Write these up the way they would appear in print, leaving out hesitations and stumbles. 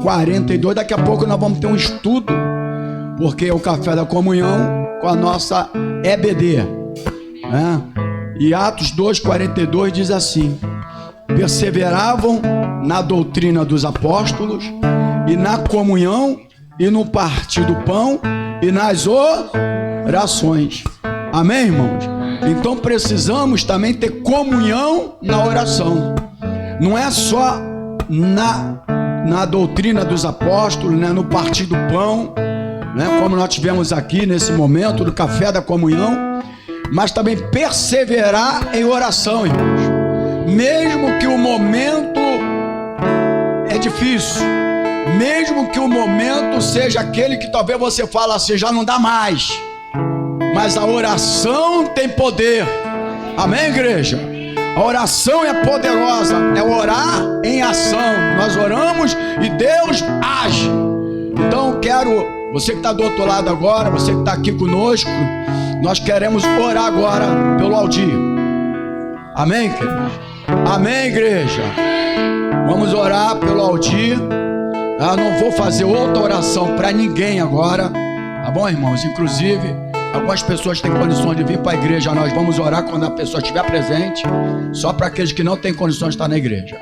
42. Daqui a pouco nós vamos ter um estudo, porque é o café da comunhão com a nossa EBD, né? E Atos 2:42 diz assim: perseveravam na doutrina dos apóstolos e na comunhão e no partir do pão e nas orações. Amém, irmãos? Então precisamos também ter comunhão na oração. Não é só na doutrina dos apóstolos, né? No partir do pão, né? Como nós tivemos aqui nesse momento do café da comunhão, mas também perseverar em oração, irmãos. Mesmo que o momento é difícil, mesmo que o momento seja aquele que talvez você fale assim, já não dá mais, mas a oração tem poder. Amém, igreja? A oração é poderosa, é orar em ação. Nós oramos e Deus age. Então quero, você que está do outro lado agora, você que está aqui conosco, nós queremos orar agora pelo Aldir. Amém, queridos? Amém, igreja? Vamos orar pelo Aldir. Eu não vou fazer outra oração para ninguém agora, tá bom, irmãos? Inclusive, algumas pessoas têm condições de vir para a igreja. Nós vamos orar quando a pessoa estiver presente, só para aqueles que não têm condições de estar na igreja.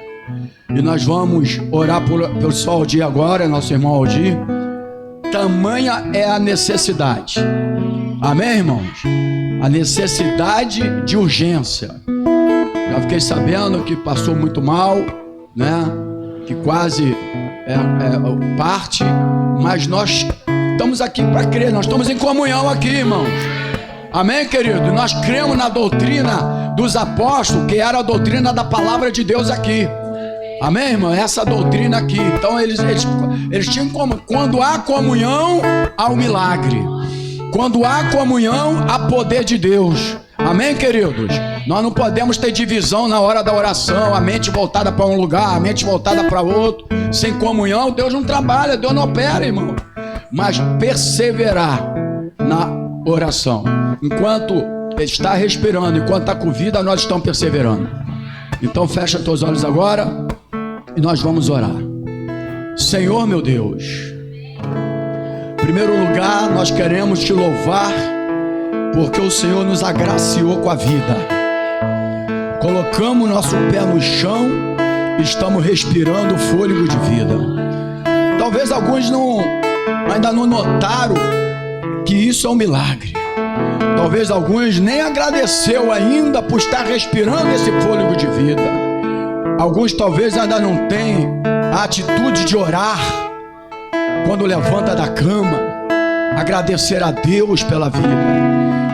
E nós vamos orar pelo seu Aldir agora, nosso irmão Aldir. Tamanha é a necessidade. Amém, irmãos? A necessidade de urgência. Já fiquei sabendo que passou muito mal, né? Que quase parte, mas nós estamos aqui para crer, nós estamos em comunhão aqui, irmãos. Amém, querido? Nós cremos na doutrina dos apóstolos, que era a doutrina da palavra de Deus aqui. Amém, irmão? Essa doutrina aqui. Então eles tinham como, quando há comunhão, há um milagre. Quando há comunhão, há poder de Deus. Amém, queridos? Nós não podemos ter divisão na hora da oração, a mente voltada para um lugar, a mente voltada para outro. Sem comunhão, Deus não trabalha, Deus não opera, irmão. Mas perseverar na oração. Enquanto está respirando, enquanto está com vida, nós estamos perseverando. Então fecha teus olhos agora e nós vamos orar. Senhor, meu Deus, em primeiro lugar, nós queremos te louvar, porque o Senhor nos agraciou com a vida. Colocamos nosso pé no chão, estamos respirando fôlego de vida. Talvez alguns ainda não notaram que isso é um milagre. Talvez alguns nem agradeceu ainda por estar respirando esse fôlego de vida. Alguns talvez ainda não têm a atitude de orar quando levanta da cama, agradecer a Deus pela vida.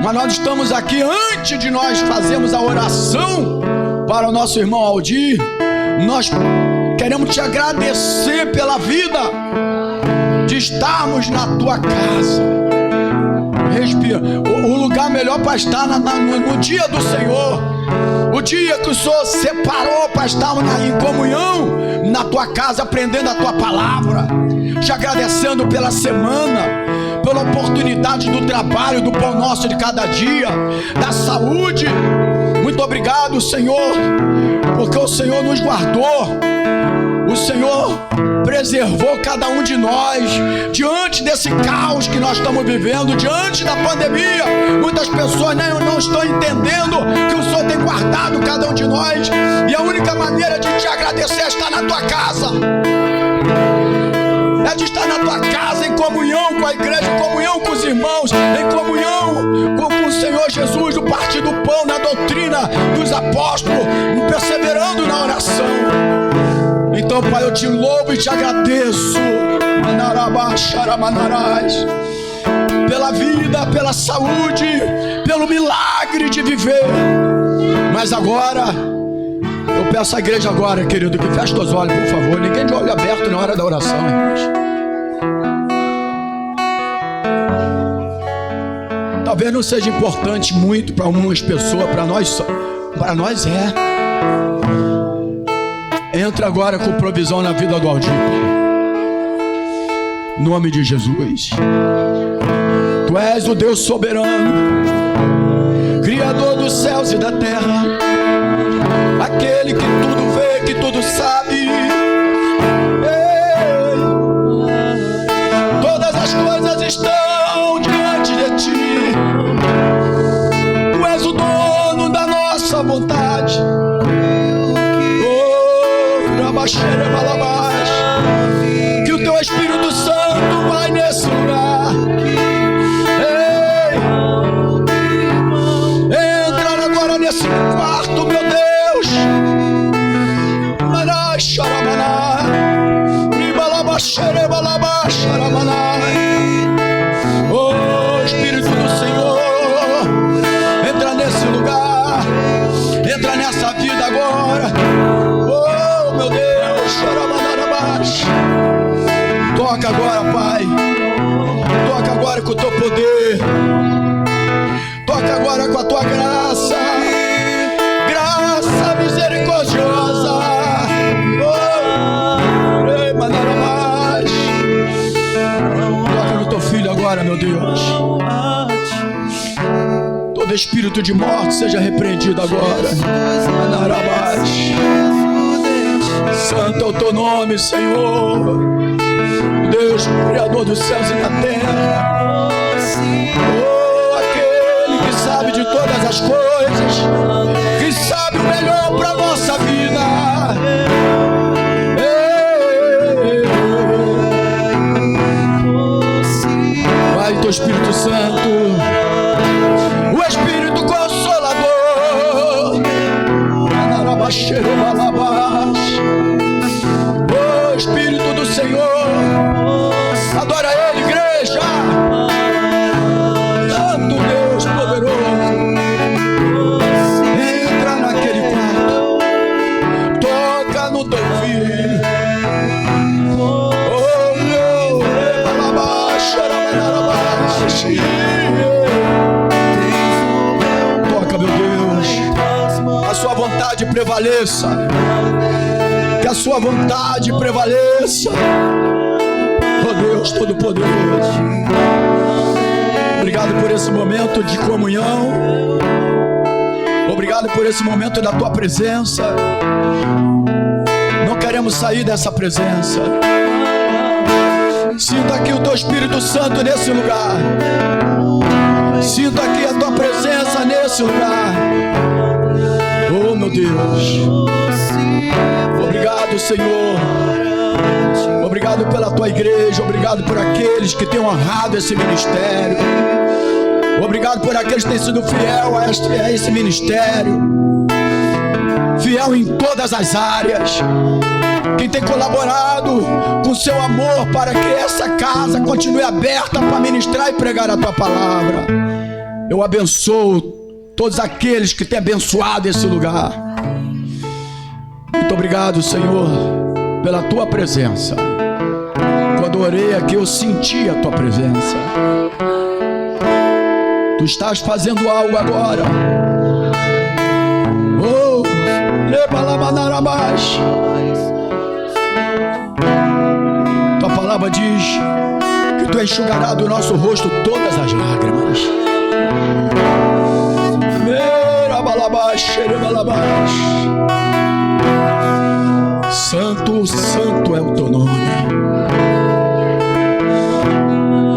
Mas nós estamos aqui, antes de nós fazermos a oração para o nosso irmão Aldir, nós queremos te agradecer pela vida, de estarmos na tua casa. Respira. O lugar melhor para estar no dia do Senhor, o dia que o Senhor separou para estarmos em comunhão na tua casa, aprendendo a tua palavra, te agradecendo pela semana, pela oportunidade do trabalho, do pão nosso de cada dia, da saúde. Muito obrigado, Senhor, porque o Senhor nos guardou, o Senhor preservou cada um de nós diante desse caos que nós estamos vivendo, diante da pandemia. Muitas pessoas não estão entendendo que o Senhor tem guardado cada um de nós, e a única maneira de te agradecer é estar na tua casa, é de estar na tua casa em comunhão com a igreja, em comunhão com os irmãos, em comunhão com o Senhor Jesus, no partir do pão, na doutrina dos apóstolos, perseverando na oração. Então, Pai, eu te louvo e te agradeço pela vida, pela saúde, pelo milagre de viver. Mas agora, eu peço à igreja agora, querido, que feche teus olhos, por favor. Ninguém de olho aberto na hora da oração, irmãos. Talvez não seja importante muito para algumas pessoas, para nós é. Entra agora com provisão na vida do Aldir, em nome de Jesus. Tu és o Deus soberano, Criador dos céus e da terra, aquele que tudo vê, que tudo sabe. Ei, Toca agora, Pai. Toca agora com o teu poder. Toca agora com a tua graça. Graça misericordiosa. Toca no teu filho agora, meu Deus. Todo espírito de morte seja repreendido agora. Santo é o teu nome, Senhor. Deus, Criador dos céus e da terra. Oh, aquele que sabe de todas as coisas, que sabe o melhor para a nossa vida. Vai, teu Espírito Santo, o Espírito Consolador. Oh, Espírito do Senhor, adora Ele, igreja. Santo Deus poderoso, entra naquele quarto, toca no teu filho. Oh, meu, toca, meu Deus, a sua vontade prevaleça. Que a sua vontade prevaleça. Oh Deus Todo-Poderoso, obrigado por esse momento de comunhão. Obrigado por esse momento da tua presença. Não queremos sair dessa presença. Sinta aqui o teu Espírito Santo nesse lugar. Sinta aqui a tua presença nesse lugar. Oh meu Deus, obrigado, Senhor. Obrigado pela tua igreja. Obrigado por aqueles que têm honrado esse ministério. Obrigado por aqueles que têm sido fiel a esse ministério. Fiel em todas as áreas. Quem tem colaborado com seu amor para que essa casa continue aberta para ministrar e pregar a tua palavra. Eu abençoo todos aqueles que têm abençoado esse lugar. Muito obrigado, Senhor, pela tua presença. Quando eu orei aqui, eu senti a tua presença. Tu estás fazendo algo agora. Oh, tua palavra diz que tu enxugará do nosso rosto todas as lágrimas. Santo, santo é o teu nome.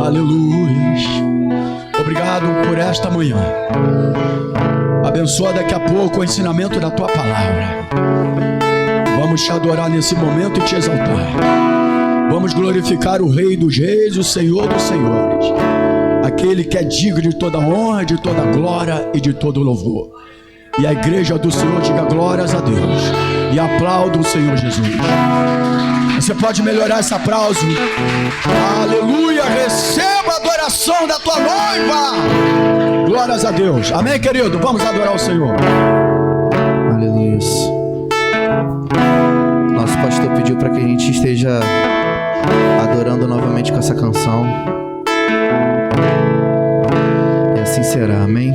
Aleluia. Obrigado por esta manhã. Abençoa daqui a pouco o ensinamento da tua palavra. Vamos te adorar nesse momento e te exaltar. Vamos glorificar o Rei dos Reis, o Senhor dos Senhores, aquele que é digno de toda honra, de toda glória e de todo louvor. E a igreja do Senhor diga glórias a Deus e aplauda o Senhor Jesus. Você pode melhorar esse aplauso. Aleluia, receba a adoração da tua noiva. Glórias a Deus. Amém, querido? Vamos adorar o Senhor. Aleluia. Nosso pastor pediu para que a gente esteja adorando novamente com essa canção. E assim será, amém?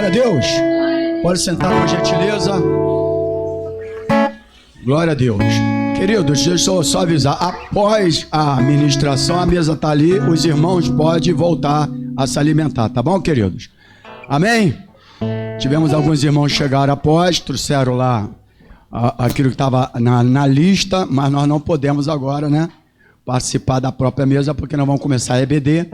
Glória a Deus. Pode sentar por gentileza. Glória a Deus. Queridos, deixa eu só avisar. Após a ministração, a mesa está ali. Os irmãos podem voltar a se alimentar. Tá bom, queridos? Amém? Tivemos alguns irmãos que chegaram após, trouxeram lá aquilo que estava na lista, mas nós não podemos agora, né, participar da própria mesa, porque nós vamos começar a EBD.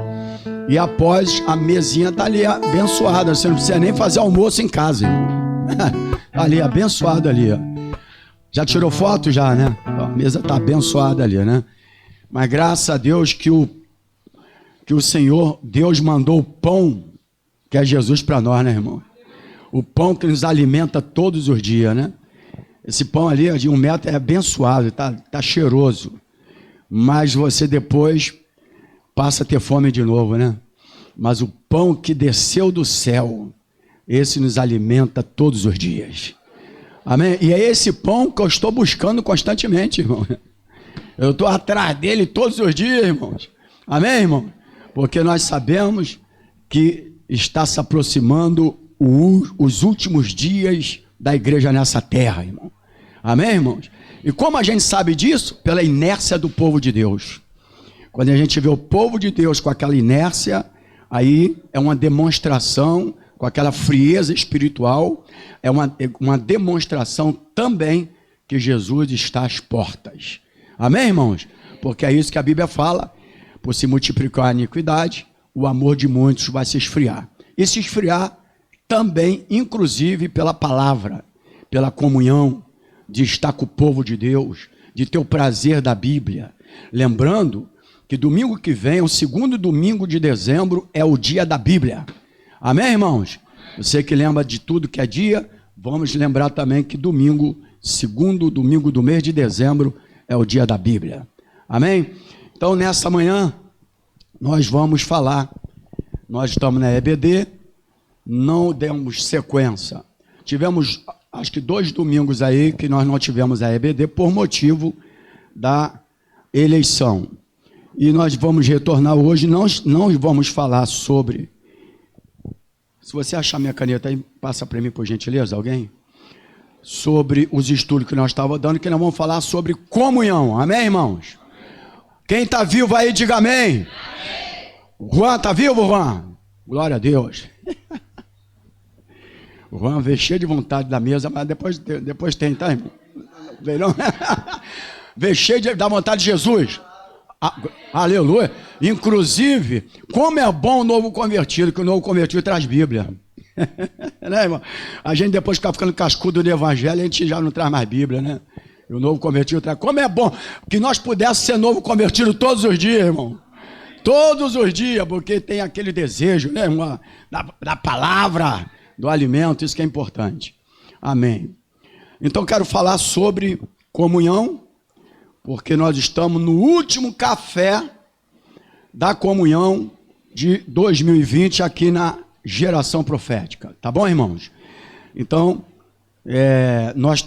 E após, a mesinha está ali abençoada. Você não precisa nem fazer almoço em casa, irmão. Tá ali, abençoado ali, ó. Já tirou foto? Já, né? A mesa está abençoada ali, né? Mas graças a Deus que o Senhor, Deus mandou o pão, que é Jesus para nós, né, irmão? O pão que nos alimenta todos os dias, né? Esse pão ali de 1 metro é abençoado, tá cheiroso. Mas você depois passa a ter fome de novo, né? Mas o pão que desceu do céu, esse nos alimenta todos os dias. Amém? E é esse pão que eu estou buscando constantemente, irmão. Eu estou atrás dele todos os dias, irmãos. Amém, irmão? Porque nós sabemos que está se aproximando os últimos dias da igreja nessa terra, irmão. Amém, irmãos? E como a gente sabe disso? Pela inércia do povo de Deus. Quando a gente vê o povo de Deus com aquela inércia, aí é uma demonstração, com aquela frieza espiritual, é uma demonstração também que Jesus está às portas. Amém, irmãos? Porque é isso que a Bíblia fala: por se multiplicar a iniquidade, o amor de muitos vai se esfriar. E se esfriar também, inclusive, pela palavra, pela comunhão, de estar com o povo de Deus, de ter o prazer da Bíblia. Lembrando que domingo que vem, o segundo domingo de dezembro, é o dia da Bíblia. Amém, irmãos? Você que lembra de tudo que é dia, vamos lembrar também que domingo, segundo domingo do mês de dezembro, é o dia da Bíblia. Amém? Então, nessa manhã, nós vamos falar. Nós estamos na EBD, não demos sequência. Tivemos, acho que 2 domingos aí que nós não tivemos a EBD por motivo da eleição. E nós vamos retornar hoje, não vamos falar sobre... Se você achar minha caneta aí, passa para mim, por gentileza, alguém? Sobre os estudos que nós estávamos dando, que nós vamos falar sobre comunhão. Amém, irmãos? Quem está vivo aí, diga amém. O Juan, está vivo, Juan? Glória a Deus. O Juan veio cheio de vontade da mesa, mas depois tem, tá, irmão? Veio não? Veio cheio da vontade de Jesus. Aleluia. Inclusive, como é bom o novo convertido, que o novo convertido traz Bíblia. Né, irmão? A gente depois fica ficando cascudo do evangelho, a gente já não traz mais Bíblia, né? E o novo convertido traz. Como é bom que nós pudéssemos ser novo convertido todos os dias, irmão. Todos os dias, porque tem aquele desejo, né, irmão? Da palavra, do alimento, isso que é importante. Amém. Então quero falar sobre comunhão, porque nós estamos no último café da comunhão de 2020 aqui na Geração Profética. Tá bom, irmãos? Então, nós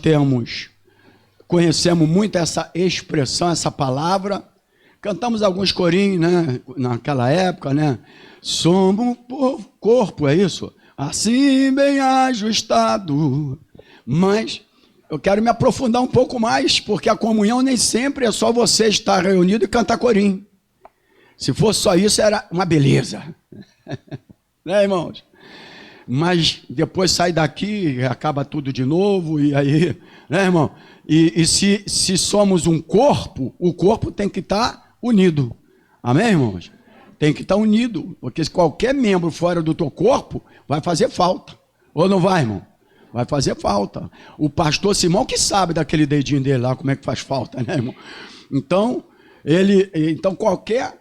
conhecemos muito essa expressão, essa palavra. Cantamos alguns corinhos, né? Naquela época, né? Somos um corpo, é isso? Assim bem ajustado. Mas... eu quero me aprofundar um pouco mais, porque a comunhão nem sempre é só você estar reunido e cantar corinho. Se fosse só isso, era uma beleza. Né, irmãos? Mas depois sai daqui, acaba tudo de novo, e aí, né, irmão? E se somos um corpo, o corpo tem que estar unido. Amém, irmãos? Tem que estar unido, porque se qualquer membro fora do teu corpo, vai fazer falta. Ou não vai, irmão? Vai fazer falta. O pastor Simão que sabe daquele dedinho dele lá, como é que faz falta, né, irmão? Então qualquer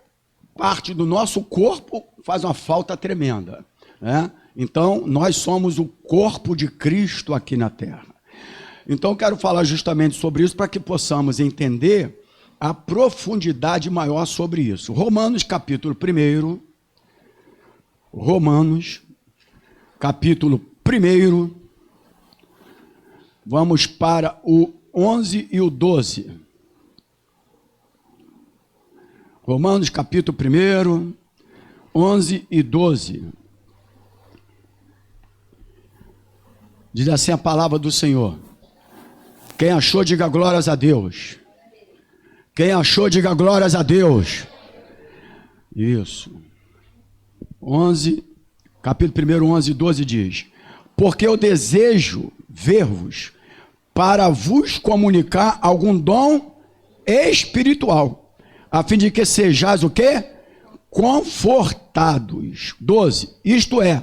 parte do nosso corpo faz uma falta tremenda, né? Então, nós somos o corpo de Cristo aqui na terra. Então, quero falar justamente sobre isso para que possamos entender a profundidade maior sobre isso. Romanos, capítulo 1. Romanos, capítulo 1. Vamos para o 11 e o 12. Romanos, capítulo 1, 11 e 12. Diz assim a palavra do Senhor. Quem achou, diga glórias a Deus. Quem achou, diga glórias a Deus. Isso. 11, capítulo 1, 11 e 12 diz: porque eu desejo ver-vos para vos comunicar algum dom espiritual, a fim de que sejais o quê? Confortados. 12. Isto é,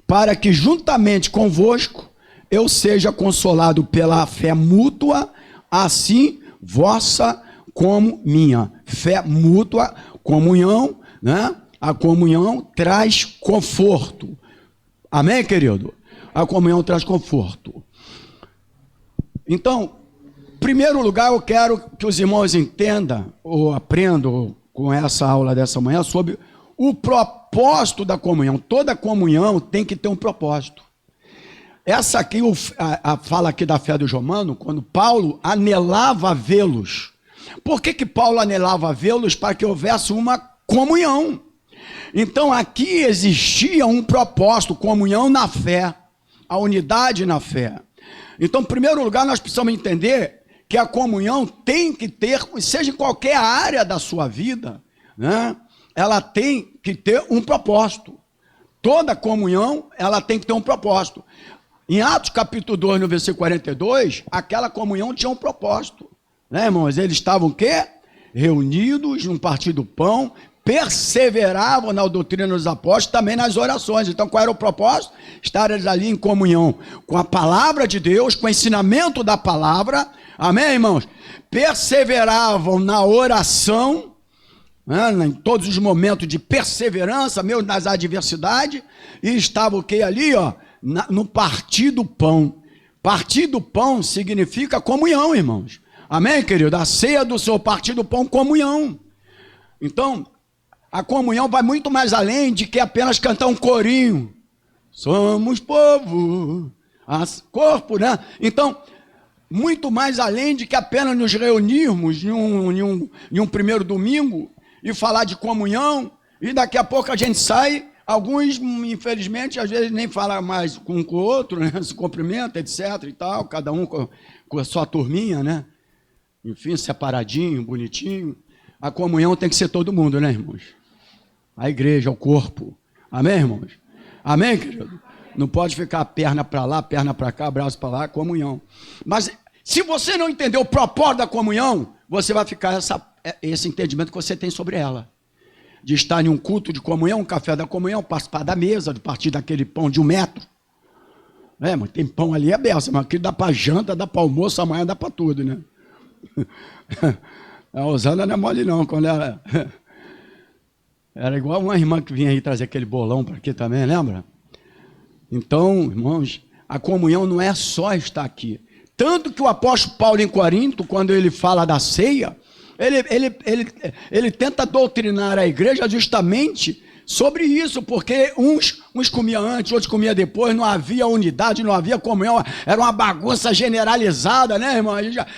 para que juntamente convosco eu seja consolado pela fé mútua, assim vossa como minha. Fé mútua, comunhão, né? A comunhão traz conforto. Amém, querido? A comunhão traz conforto. Então, em primeiro lugar, eu quero que os irmãos entendam, ou aprendam com essa aula dessa manhã, sobre o propósito da comunhão. Toda comunhão tem que ter um propósito. Essa aqui, a fala aqui da fé dos romanos, quando Paulo anelava vê-los. Por que Paulo anelava vê-los? Para que houvesse uma comunhão. Então aqui existia um propósito, comunhão na fé, a unidade na fé. Então, em primeiro lugar, nós precisamos entender que a comunhão tem que ter, seja em qualquer área da sua vida, né? Ela tem que ter um propósito. Toda comunhão, ela tem que ter um propósito. Em Atos capítulo 2, no versículo 42, aquela comunhão tinha um propósito. Né, irmãos? Eles estavam o quê? Reunidos num partir do pão, perseveravam na doutrina dos apóstolos, também nas orações. Então, qual era o propósito? Estar eles ali em comunhão com a palavra de Deus, com o ensinamento da palavra. Amém, irmãos? Perseveravam na oração, né, em todos os momentos de perseverança, mesmo nas adversidades, e estavam o quê? Ali, ó, no partir do pão. Partir do pão significa comunhão, irmãos. Amém, querido? A ceia do Senhor, partir do pão, comunhão. Então, a comunhão vai muito mais além de que apenas cantar um corinho. Somos povo, corpo, né? Então, muito mais além de que apenas nos reunirmos em um primeiro domingo e falar de comunhão, e daqui a pouco a gente sai, alguns, infelizmente, às vezes nem falam mais com o outro, né? Se cumprimenta, etc. e tal, cada um com a sua turminha, né? Enfim, separadinho, bonitinho. A comunhão tem que ser todo mundo, né, irmãos? A igreja, o corpo. Amém, irmãos? Amém, querido? Não pode ficar perna para lá, perna para cá, braço para lá, comunhão. Mas se você não entender o propósito da comunhão, você vai ficar esse entendimento que você tem sobre ela. De estar em um culto de comunhão, um café da comunhão, participar da mesa, de partir daquele pão de 1 metro. É, mas tem pão ali, é benção, mas aquilo dá para janta, dá para almoço, amanhã dá para tudo, né? A Osana não é mole não, quando era igual uma irmã que vinha aí trazer aquele bolão para aqui também, lembra? Então, irmãos, a comunhão não é só estar aqui. Tanto que o apóstolo Paulo em Corinto, quando ele fala da ceia, ele tenta doutrinar a igreja justamente sobre isso, porque uns comiam antes, outros comiam depois, não havia unidade, não havia comunhão, era uma bagunça generalizada, né, irmão?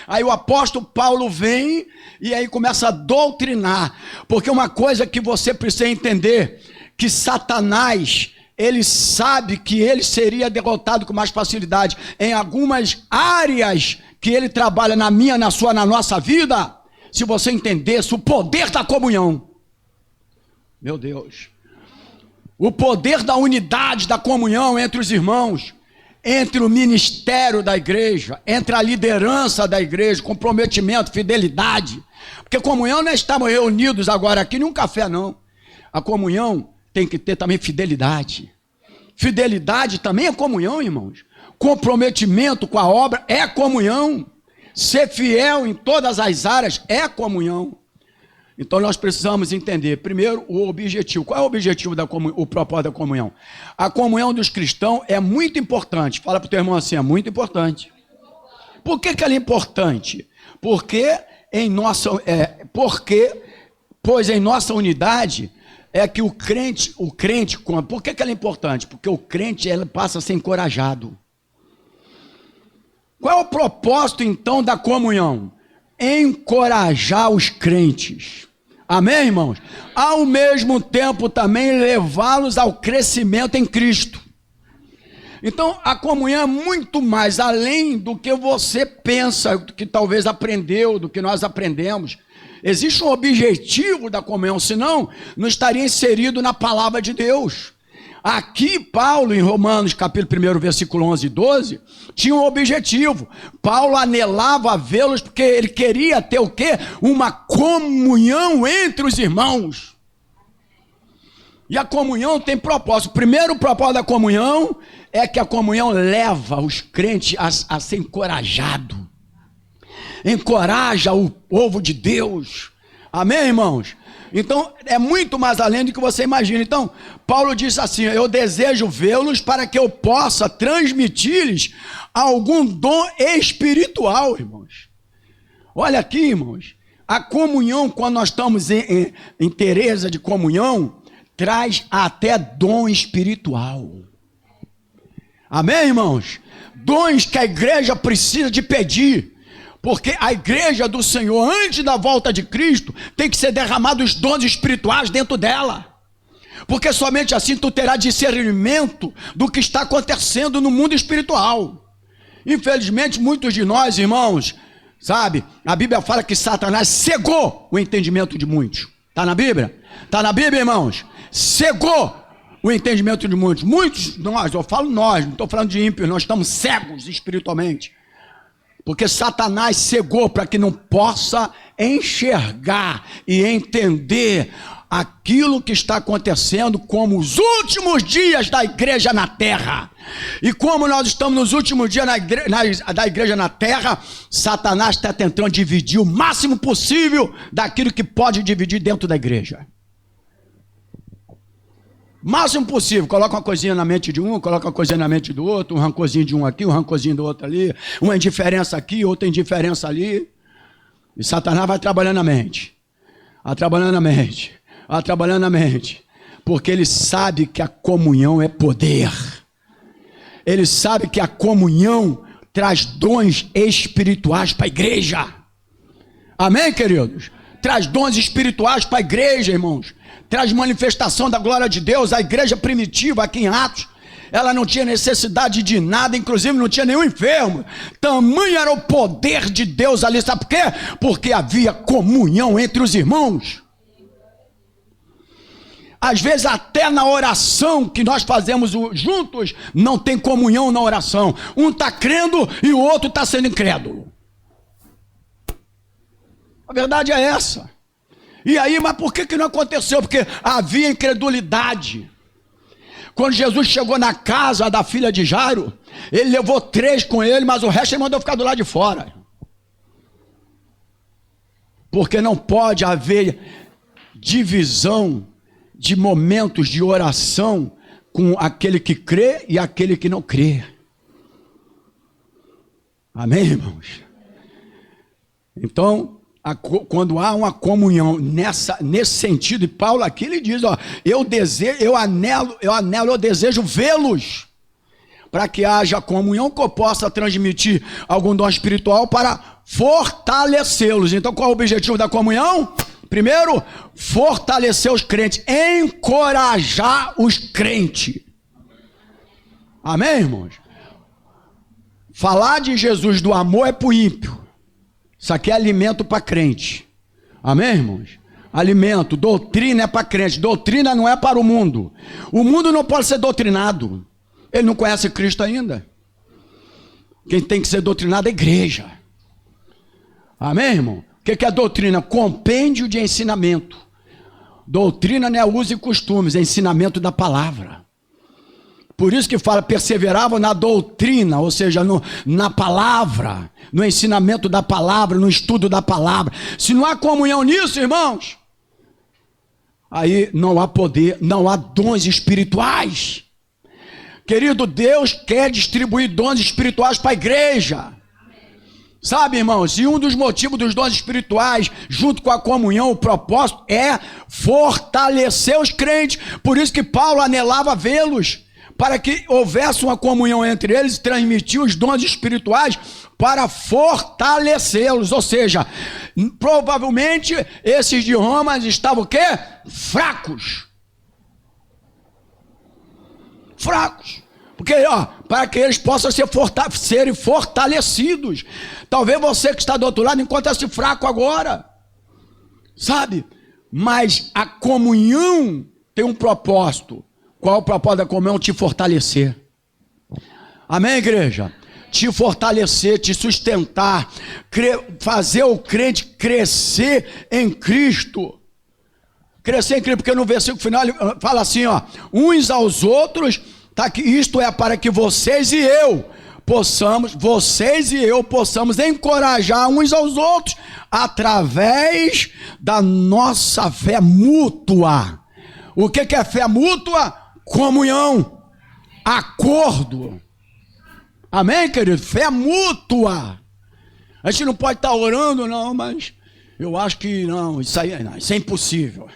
Aí o apóstolo Paulo vem e aí começa a doutrinar, porque uma coisa que você precisa entender, que Satanás, ele sabe que ele seria derrotado com mais facilidade em algumas áreas que ele trabalha na minha, na sua, na nossa vida, se você entendesse o poder da comunhão. Meu Deus. O poder da unidade, da comunhão entre os irmãos, entre o ministério da igreja, entre a liderança da igreja, comprometimento, fidelidade. Porque comunhão não é estarmos reunidos agora aqui num café, não. A comunhão tem que ter também fidelidade. Fidelidade também é comunhão, irmãos. Comprometimento com a obra é comunhão. Ser fiel em todas as áreas é comunhão. Então nós precisamos entender, primeiro, o objetivo. Qual é o objetivo o propósito da comunhão? A comunhão dos cristãos é muito importante. Fala para o teu irmão assim, é muito importante. Por que ela é importante? Pois em nossa unidade é que o crente, por que ela é importante? Porque o crente ele passa a ser encorajado. Qual é o propósito então da comunhão? Encorajar os crentes. Amém, irmãos? Ao mesmo tempo também levá-los ao crescimento em Cristo. Então, a comunhão é muito mais além do que você pensa, do que talvez aprendeu, do que nós aprendemos. Existe um objetivo da comunhão, senão não estaria inserido na palavra de Deus. Aqui, Paulo, em Romanos, capítulo 1, versículo 11 e 12, tinha um objetivo. Paulo anelava vê-los porque ele queria ter o quê? Uma comunhão entre os irmãos. E a comunhão tem propósito. O primeiro propósito da comunhão é que a comunhão leva os crentes a ser encorajado. Encoraja o povo de Deus. Amém, irmãos? Então, é muito mais além do que você imagina. Então, Paulo disse assim: eu desejo vê-los para que eu possa transmitir-lhes algum dom espiritual, irmãos. Olha aqui, irmãos. A comunhão, quando nós estamos em Teresa de comunhão, traz até dom espiritual. Amém, irmãos? Dons que a igreja precisa de pedir. Porque a igreja do Senhor, antes da volta de Cristo, tem que ser derramados os dons espirituais dentro dela. Porque somente assim tu terá discernimento do que está acontecendo no mundo espiritual. Infelizmente, muitos de nós, irmãos, sabe, a Bíblia fala que Satanás cegou o entendimento de muitos. Está na Bíblia? Está na Bíblia, irmãos? Cegou o entendimento de muitos. Muitos, nós, eu falo nós, não estou falando de ímpios, nós estamos cegos espiritualmente. Porque Satanás cegou para que não possa enxergar e entender aquilo que está acontecendo como os últimos dias da igreja na terra. E como nós estamos nos últimos dias da igreja na terra, Satanás está tentando dividir o máximo possível daquilo que pode dividir dentro da igreja. Máximo possível, coloca uma coisinha na mente de um, coloca uma coisinha na mente do outro, um rancorzinho de um aqui, um rancorzinho do outro ali, uma indiferença aqui, outra indiferença ali. E Satanás vai trabalhando na mente, trabalhando na mente, trabalhando na mente, porque ele sabe que a comunhão é poder. Ele sabe que a comunhão traz dons espirituais para a igreja. Amém, queridos? Traz dons espirituais para a igreja, irmãos. Traz manifestação da glória de Deus. A igreja primitiva aqui em Atos, ela não tinha necessidade de nada, inclusive não tinha nenhum enfermo. Tamanho era o poder de Deus ali, sabe por quê? Porque havia comunhão entre os irmãos. Às vezes até na oração que nós fazemos juntos, não tem comunhão na oração. Um está crendo e o outro está sendo incrédulo. A verdade é essa. E aí, mas por que não aconteceu? Porque havia incredulidade. Quando Jesus chegou na casa da filha de Jairo, ele levou 3 com ele, mas o resto ele mandou ficar do lado de fora. Porque não pode haver divisão de momentos de oração com aquele que crê e aquele que não crê. Amém, irmãos? Então, quando há uma comunhão nesse sentido, e Paulo aqui ele diz, ó, eu desejo vê-los, para que haja comunhão, que eu possa transmitir algum dom espiritual para fortalecê-los. Então qual é o objetivo da comunhão? Primeiro, fortalecer os crentes, encorajar os crentes. Amém, irmãos? Falar de Jesus, do amor, é para o ímpio. Isso aqui é alimento para crente. Amém, irmãos? Alimento, doutrina é para crente. Doutrina não é para o mundo. O mundo não pode ser doutrinado. Ele não conhece Cristo ainda. Quem tem que ser doutrinado é a igreja. Amém, irmão? O que é doutrina? Compêndio de ensinamento. Doutrina não é uso e costumes, é ensinamento da palavra. Por isso que fala, perseveravam na doutrina, ou seja, na palavra, no ensinamento da palavra, no estudo da palavra. Se não há comunhão nisso, irmãos, aí não há poder, não há dons espirituais. Querido, Deus quer distribuir dons espirituais para a igreja. Sabe, irmãos, e um dos motivos dos dons espirituais, junto com a comunhão, o propósito é fortalecer os crentes. Por isso que Paulo anelava vê-los, para que houvesse uma comunhão entre eles, transmitir os dons espirituais para fortalecê-los. Ou seja, provavelmente esses de Roma estavam o quê? Fracos. Fracos. Porque, para que eles possam serem fortalecidos. Talvez você que está do outro lado encontre-se fraco agora, sabe? Mas a comunhão tem um propósito. Qual é o propósito da comunhão? Te fortalecer. Amém, igreja? Te fortalecer, te sustentar, fazer o crente crescer em Cristo. Crescer em Cristo, porque no versículo final ele fala assim, ó, uns aos outros, tá aqui, isto é para que vocês e eu possamos encorajar uns aos outros através da nossa fé mútua. O que é fé mútua? Comunhão, acordo. Amém, querido? Fé mútua. A gente não pode estar orando, não, mas eu acho que não, isso é impossível.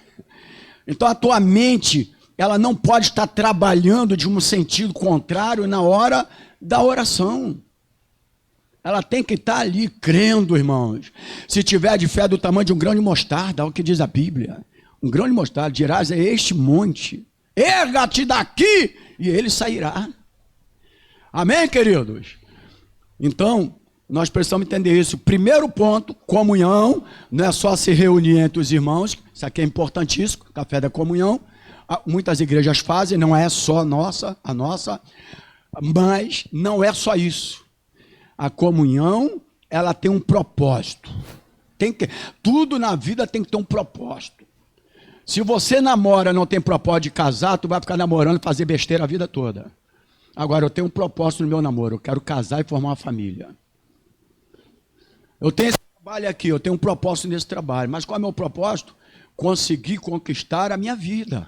Então a tua mente, ela não pode estar trabalhando de um sentido contrário na hora da oração. Ela tem que estar ali crendo, irmãos. Se tiver de fé do tamanho de um grão de mostarda, é o que diz a Bíblia. Um grão de mostarda, dirás a este monte, erga-te daqui, e ele sairá. Amém, queridos? Então, nós precisamos entender isso. Primeiro ponto, comunhão, não é só se reunir entre os irmãos, isso aqui é importantíssimo, café da comunhão. Muitas igrejas fazem, não é só a nossa, mas não é só isso. A comunhão, ela tem um propósito. Tudo na vida tem que ter um propósito. Se você namora e não tem propósito de casar, tu vai ficar namorando e fazer besteira a vida toda. Agora, eu tenho um propósito no meu namoro, eu quero casar e formar uma família. Eu tenho esse trabalho aqui, eu tenho um propósito nesse trabalho, mas qual é o meu propósito? Conseguir conquistar a minha vida.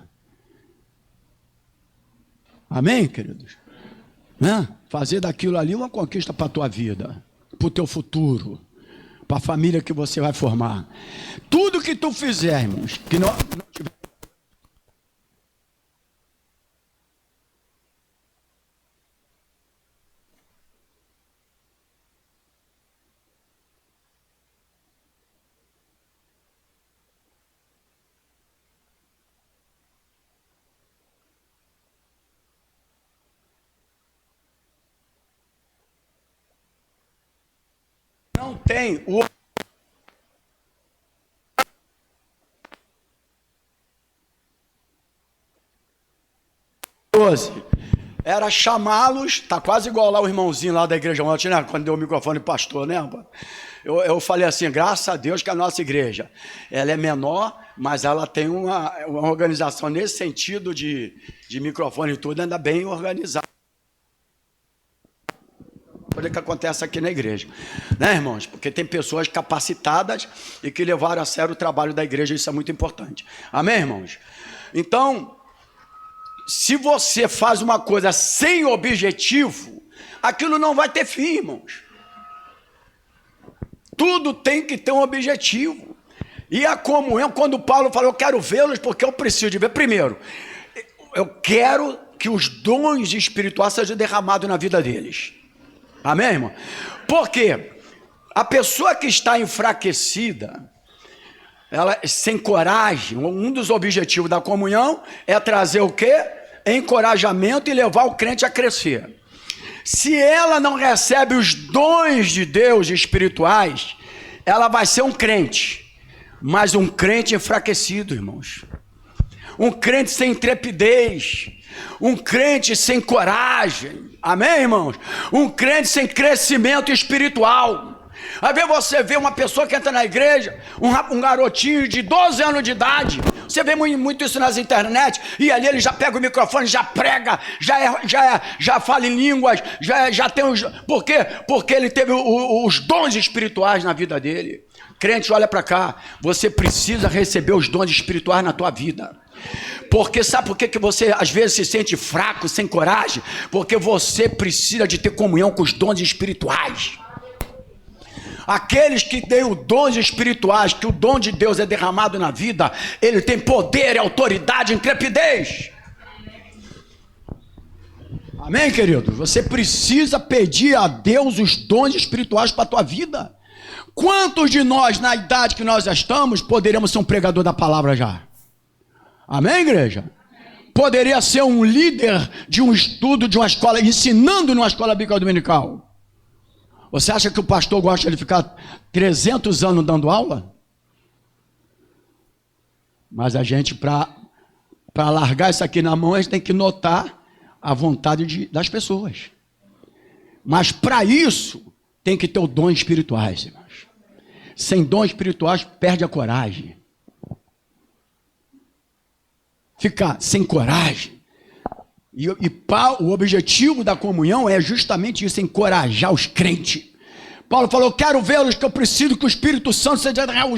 Amém, queridos? Fazer daquilo ali uma conquista para a tua vida, para o teu futuro, para a família que você vai formar. Tudo que tu fizer, irmãos, que não tiver... Não tem o... Era chamá-los, tá quase igual lá o irmãozinho lá da igreja ontem, né? Quando deu o microfone pastor, né? Eu falei assim, graças a Deus que a nossa igreja, ela é menor, mas ela tem uma organização nesse sentido de microfone e tudo, ainda bem organizada. O que acontece aqui na igreja, né, irmãos? Porque tem pessoas capacitadas e que levaram a sério o trabalho da igreja, isso é muito importante. Amém, irmãos? Então, se você faz uma coisa sem objetivo, aquilo não vai ter fim, irmãos. Tudo tem que ter um objetivo. E a comunhão, quando Paulo falou, eu quero vê-los porque eu preciso de ver. Primeiro, eu quero que os dons espirituais sejam derramados na vida deles. Amém, irmão? Porque a pessoa que está enfraquecida, ela sem coragem, um dos objetivos da comunhão é trazer o quê? Encorajamento e levar o crente a crescer. Se ela não recebe os dons de Deus espirituais, ela vai ser um crente, mas um crente enfraquecido, irmãos. Um crente sem intrepidez, um crente sem coragem, amém, irmãos? Um crente sem crescimento espiritual. Às vezes você vê uma pessoa que entra na igreja, um garotinho de 12 anos de idade, você vê muito isso nas internet, e ali ele já pega o microfone, já prega, já fala em línguas, já tem os... Por quê? Porque ele teve os dons espirituais na vida dele. Crente, olha para cá, você precisa receber os dons espirituais na tua vida. Porque sabe por que você às vezes se sente fraco, sem coragem? Porque você precisa de ter comunhão com os dons espirituais. Aqueles que têm os dons espirituais, que o dom de Deus é derramado na vida, ele tem poder, autoridade, intrepidez. Amém, querido? Você precisa pedir a Deus os dons espirituais para a tua vida. Quantos de nós, na idade que nós já estamos, poderemos ser um pregador da palavra já? Amém, igreja? poderia ser um líder de um estudo, de uma escola, ensinando numa escola bíblica dominical? Você acha que o pastor gosta de ficar 300 anos dando aula? Mas a gente, para largar isso aqui na mão, a gente tem que notar a vontade das pessoas. Mas para isso, tem que ter o dom espirituais, irmãos. Sem dom espirituais, perde a coragem. Fica sem coragem. E o objetivo da comunhão é justamente isso, encorajar os crentes. Paulo falou, quero vê-los, que eu preciso que o Espírito Santo seja derramado,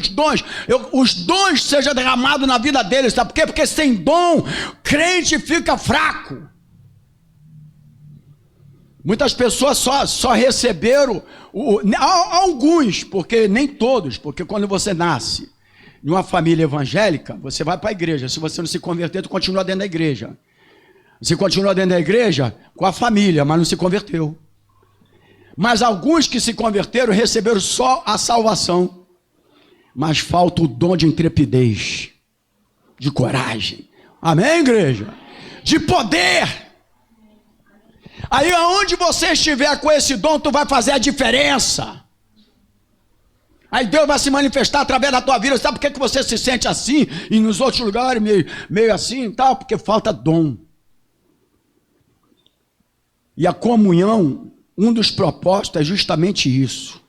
os dons sejam derramados na vida deles, sabe por quê? Porque sem dom, crente fica fraco. Muitas pessoas só receberam, alguns, porque nem todos, porque quando você nasce em uma família evangélica, você vai para a igreja, se você não se converter, tu continua dentro da igreja. Você continua dentro da igreja com a família, mas não se converteu. Mas alguns que se converteram receberam só a salvação. Mas falta o dom de intrepidez, de coragem. Amém, igreja? De poder. Aí aonde você estiver com esse dom, tu vai fazer a diferença. Aí Deus vai se manifestar através da tua vida. Sabe por que você se sente assim? E nos outros lugares meio assim e tal? Porque falta dom. E a comunhão, um dos propósitos é justamente isso.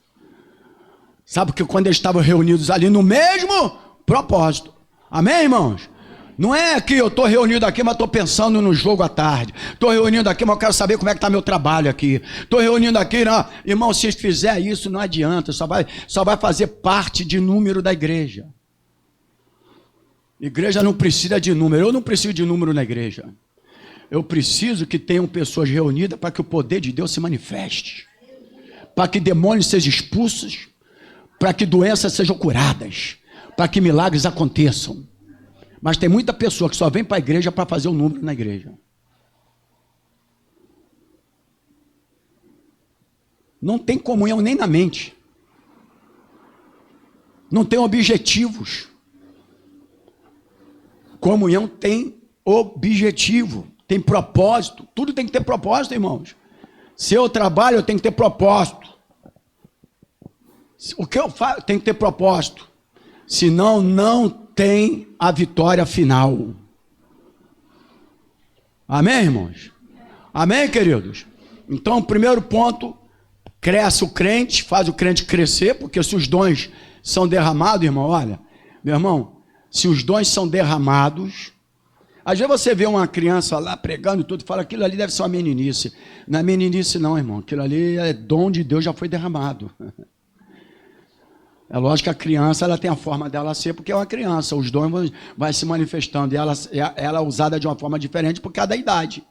Sabe que quando eles estavam reunidos ali no mesmo propósito. Amém, irmãos? Não é que eu estou reunido aqui, mas estou pensando no jogo à tarde. Estou reunido aqui, mas eu quero saber como é que está meu trabalho aqui. Estou reunido aqui, não. Irmão, se fizer isso, não adianta. Só vai fazer parte de número da igreja. Igreja não precisa de número. Eu não preciso de número na igreja. Eu preciso que tenham pessoas reunidas para que o poder de Deus se manifeste. Para que demônios sejam expulsos. Para que doenças sejam curadas. Para que milagres aconteçam. Mas tem muita pessoa que só vem para a igreja para fazer o número na igreja. Não tem comunhão nem na mente. Não tem objetivos. Comunhão tem objetivo, tem propósito. Tudo tem que ter propósito, irmãos. Se eu trabalho, eu tenho que ter propósito. O que eu faço tem que ter propósito. Senão, não tem a vitória final. Amém, irmãos? Amém, queridos? Então, o primeiro ponto, cresce o crente, faz o crente crescer, porque se os dons são derramados, irmão, olha, meu irmão, se os dons são derramados, às vezes você vê uma criança lá pregando e tudo, fala, aquilo ali deve ser uma meninice. Não é meninice não, irmão, aquilo ali é dom de Deus, já foi derramado. É lógico que a criança ela tem a forma dela ser porque é uma criança, os dons vão se manifestando e ela é usada de uma forma diferente por cada idade.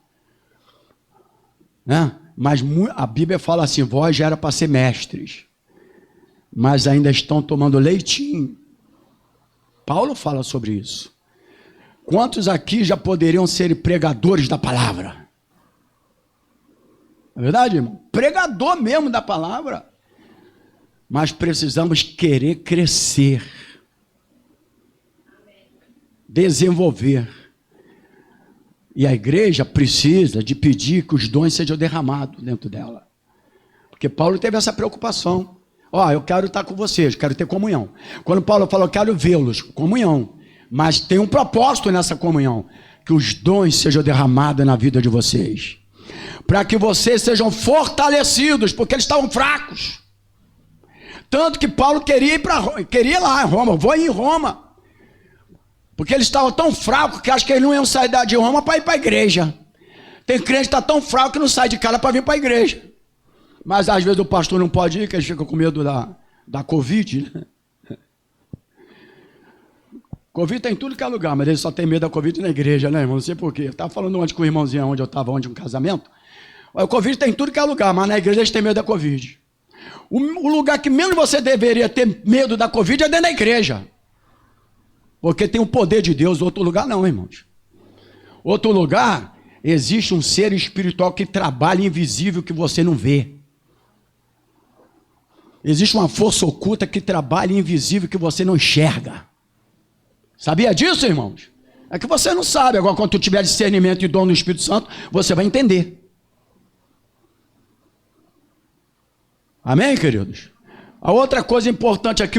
Né? Mas a Bíblia fala assim, vós já era para ser mestres, mas ainda estão tomando leitinho. Paulo fala sobre isso. Quantos aqui já poderiam ser pregadores da palavra? É verdade, irmão? Pregador mesmo da palavra. Mas precisamos querer crescer, desenvolver. E a igreja precisa de pedir que os dons sejam derramados dentro dela. Porque Paulo teve essa preocupação. Eu quero estar com vocês, quero ter comunhão. Quando Paulo falou, eu quero vê-los, comunhão. Mas tem um propósito nessa comunhão, que os dons sejam derramados na vida de vocês. Para que vocês sejam fortalecidos, porque eles estavam fracos. Tanto que Paulo queria ir lá em Roma, vou ir em Roma. Porque eles estavam tão fracos que acho que eles não iam sair de Roma para ir para a igreja. Tem crente que está tão fraco que não sai de casa para vir para a igreja. Mas às vezes o pastor não pode ir, porque eles ficam com medo da Covid. Né? Covid tem em tudo que é lugar, mas eles só têm medo da Covid na igreja, né, irmão? Não sei porquê. Eu estava falando ontem com o irmãozinho onde eu estava, um casamento. O Covid tem em tudo que é lugar, mas na igreja eles têm medo da Covid. O lugar que menos você deveria ter medo da Covid é dentro da igreja. Porque tem o poder de Deus. Outro lugar não, irmãos. Outro lugar, existe um ser espiritual que trabalha invisível que você não vê. Existe uma força oculta que trabalha invisível que você não enxerga. Sabia disso, irmãos? É que você não sabe. Agora, quando tu tiver discernimento e dom do Espírito Santo, você vai entender. Amém, queridos? A outra coisa importante aqui,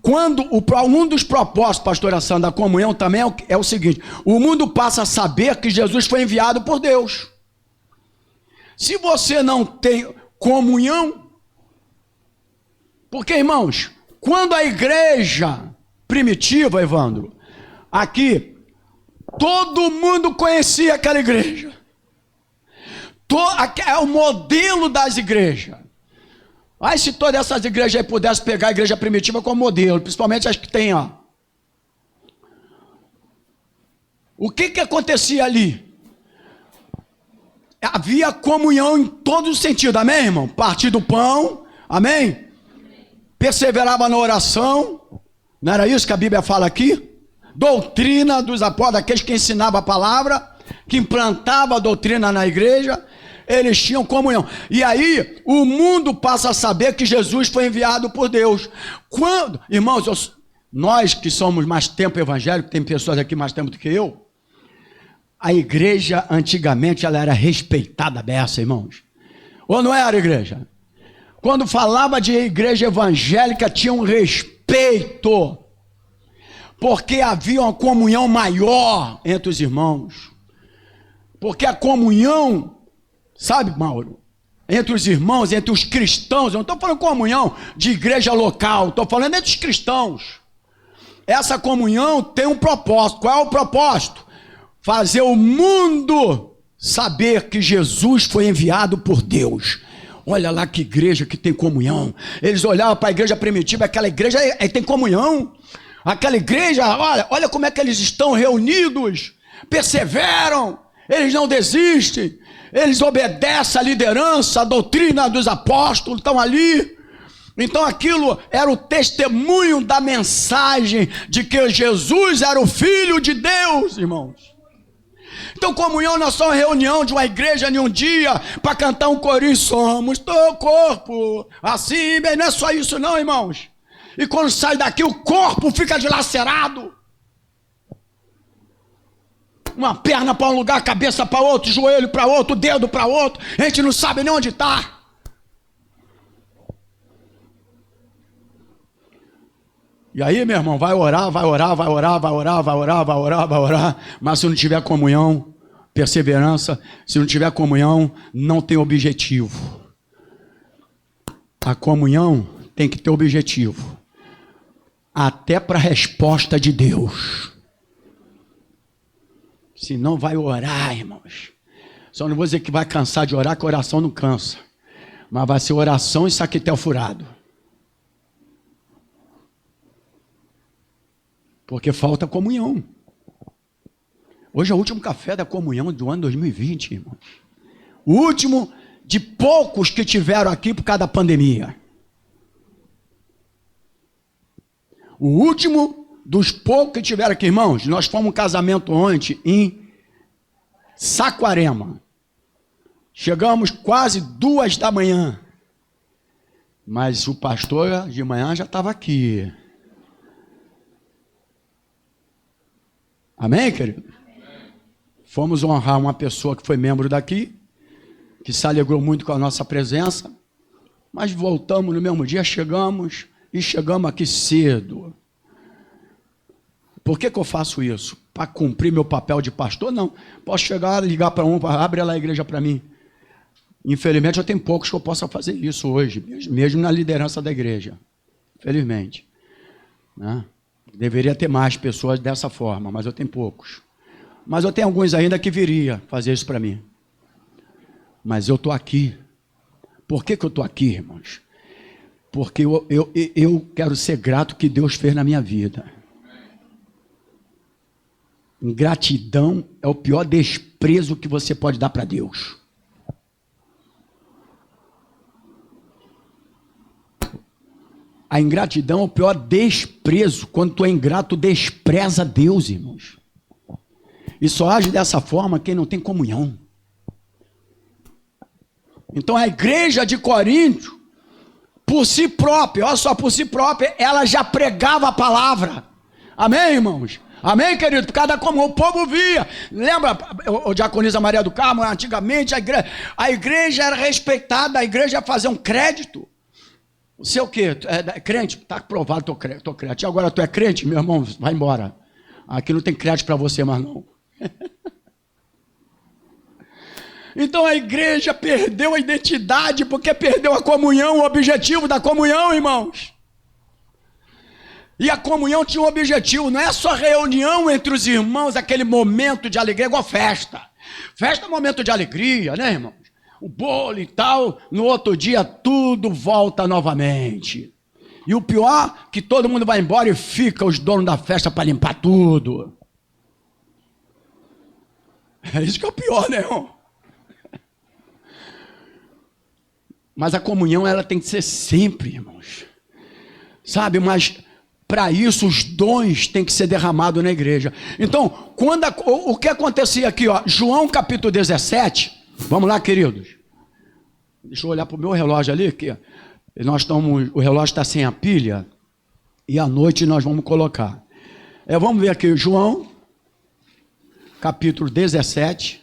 quando um dos propósitos, pastoração, da comunhão também é o seguinte: o mundo passa a saber que Jesus foi enviado por Deus. Se você não tem comunhão, porque, irmãos, quando a igreja primitiva, Evandro, aqui, todo mundo conhecia aquela igreja. É o modelo das igrejas. Aí se todas essas igrejas aí pudessem pegar a igreja primitiva como modelo, principalmente as que tem, ó. O que acontecia ali? Havia comunhão em todos os sentidos, amém, irmão? Partir do pão, amém? Perseverava na oração, não era isso que a Bíblia fala aqui? Doutrina dos apóstolos, aqueles que ensinavam a palavra, que implantavam a doutrina na igreja, eles tinham comunhão. E aí, o mundo passa a saber que Jesus foi enviado por Deus. Quando, irmãos, nós que somos mais tempo evangélico, tem pessoas aqui mais tempo do que eu, a igreja, antigamente, ela era respeitada beça, irmãos. Ou não era, igreja? Quando falava de igreja evangélica, tinha um respeito, porque havia uma comunhão maior entre os irmãos. Porque a comunhão, sabe, Mauro, entre os irmãos, entre os cristãos, eu não estou falando comunhão de igreja local, estou falando entre os cristãos. Essa comunhão tem um propósito. Qual é o propósito? Fazer o mundo saber que Jesus foi enviado por Deus. Olha lá que igreja que tem comunhão. Eles olhavam para a igreja primitiva, aquela igreja tem comunhão. Aquela igreja, olha como é que eles estão reunidos, perseveram, eles não desistem, eles obedecem à liderança, à doutrina dos apóstolos, estão ali. Então aquilo era o testemunho da mensagem de que Jesus era o Filho de Deus, irmãos. Então comunhão não é só uma reunião de uma igreja em um dia para cantar um corinho, somos teu corpo, assim, não é só isso não, irmãos. E quando sai daqui o corpo fica dilacerado. Uma perna para um lugar, cabeça para outro, joelho para outro, dedo para outro, a gente não sabe nem onde está. E aí, meu irmão, vai orar, mas se não tiver comunhão, perseverança, se não tiver comunhão, não tem objetivo. A comunhão tem que ter objetivo, até para a resposta de Deus. Se não vai orar, irmãos, só não vou dizer que vai cansar de orar, que a oração não cansa, mas vai ser oração e saquetel furado. Porque falta comunhão. Hoje é o último café da comunhão do ano 2020, irmãos. O último de poucos que tiveram aqui por causa da pandemia. O último dos poucos que tiveram aqui, irmãos. Nós fomos um casamento ontem em Saquarema. Chegamos quase 2 da manhã. Mas o pastor de manhã já estava aqui. Amém, querido? Fomos honrar uma pessoa que foi membro daqui, que se alegrou muito com a nossa presença, mas voltamos no mesmo dia, chegamos aqui cedo. Por que eu faço isso? Para cumprir meu papel de pastor? Não. Posso chegar, ligar para abre lá a igreja para mim. Infelizmente, eu tenho poucos que eu possa fazer isso hoje, mesmo na liderança da igreja. Infelizmente. Né? Deveria ter mais pessoas dessa forma, mas eu tenho poucos. Mas eu tenho alguns ainda que viria fazer isso para mim. Mas eu estou aqui. Por que eu estou aqui, irmãos? Porque eu quero ser grato que Deus fez na minha vida. Ingratidão é o pior desprezo que você pode dar para Deus. A ingratidão é o pior desprezo. Quando tu é ingrato, tu despreza Deus, irmãos. E só age dessa forma quem não tem comunhão. Então a igreja de Corinto, por si própria, olha só, por si própria, ela já pregava a palavra. Amém, irmãos? Amém, querido? Por causa da comunhão, o povo via. Lembra, o diaconisa Maria do Carmo, antigamente a igreja era respeitada, a igreja ia fazer um crédito. Você é o quê? É crente? Está provado, estou crente. Agora tu é crente? Meu irmão, vai embora. Aqui não tem crédito para você mais não. Então a igreja perdeu a identidade porque perdeu a comunhão, o objetivo da comunhão, irmãos. E a comunhão tinha um objetivo, não é só reunião entre os irmãos, aquele momento de alegria, igual festa. Festa é um momento de alegria, né, irmãos? O bolo e tal, no outro dia tudo volta novamente. E o pior, que todo mundo vai embora e fica os donos da festa para limpar tudo. É isso que é o pior, né, irmão? Mas a comunhão, ela tem que ser sempre, irmãos. Sabe, mas para isso os dons têm que ser derramados na igreja. Então, o que acontecia aqui, ó, João capítulo 17, vamos lá, queridos. Deixa eu olhar para o meu relógio ali, que o relógio está sem a pilha, e à noite nós vamos colocar. Vamos ver aqui, João, capítulo 17.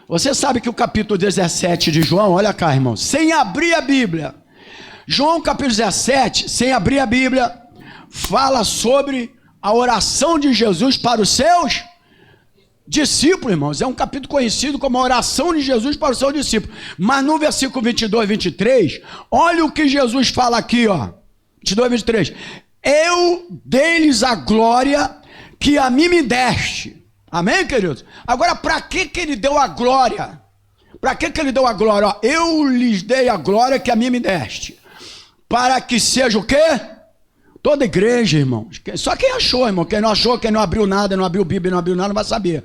Você sabe que o capítulo 17 de João, olha cá, irmão, sem abrir a Bíblia, João capítulo 17, sem abrir a Bíblia, fala sobre a oração de Jesus para os seus discípulos, irmãos. É um capítulo conhecido como a oração de Jesus para os seus discípulos. Mas no versículo 22 e 23, olha o que Jesus fala aqui, ó. 22 e 23. Eu dei-lhes a glória que a mim me deste. Amém, queridos? Agora, para que ele deu a glória? Para que ele deu a glória? Ó, eu lhes dei a glória que a mim me deste. Para que seja o quê? Toda igreja, irmãos. Só quem achou, irmão. Quem não achou, quem não abriu nada, não abriu Bíblia, não abriu nada, não vai saber.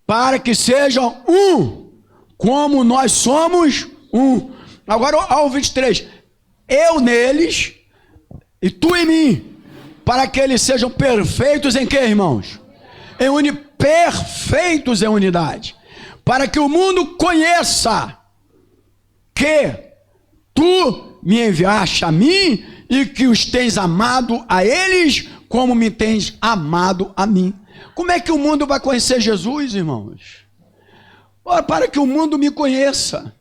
Para que sejam um, como nós somos um. Agora, ao 23. Eu neles e tu em mim. Para que eles sejam perfeitos em quê, irmãos? Perfeitos em unidade. Para que o mundo conheça que tu me enviaste a mim e que os tens amado a eles como me tens amado a mim. Como é que o mundo vai conhecer Jesus, irmãos? Ora, para que o mundo me conheça.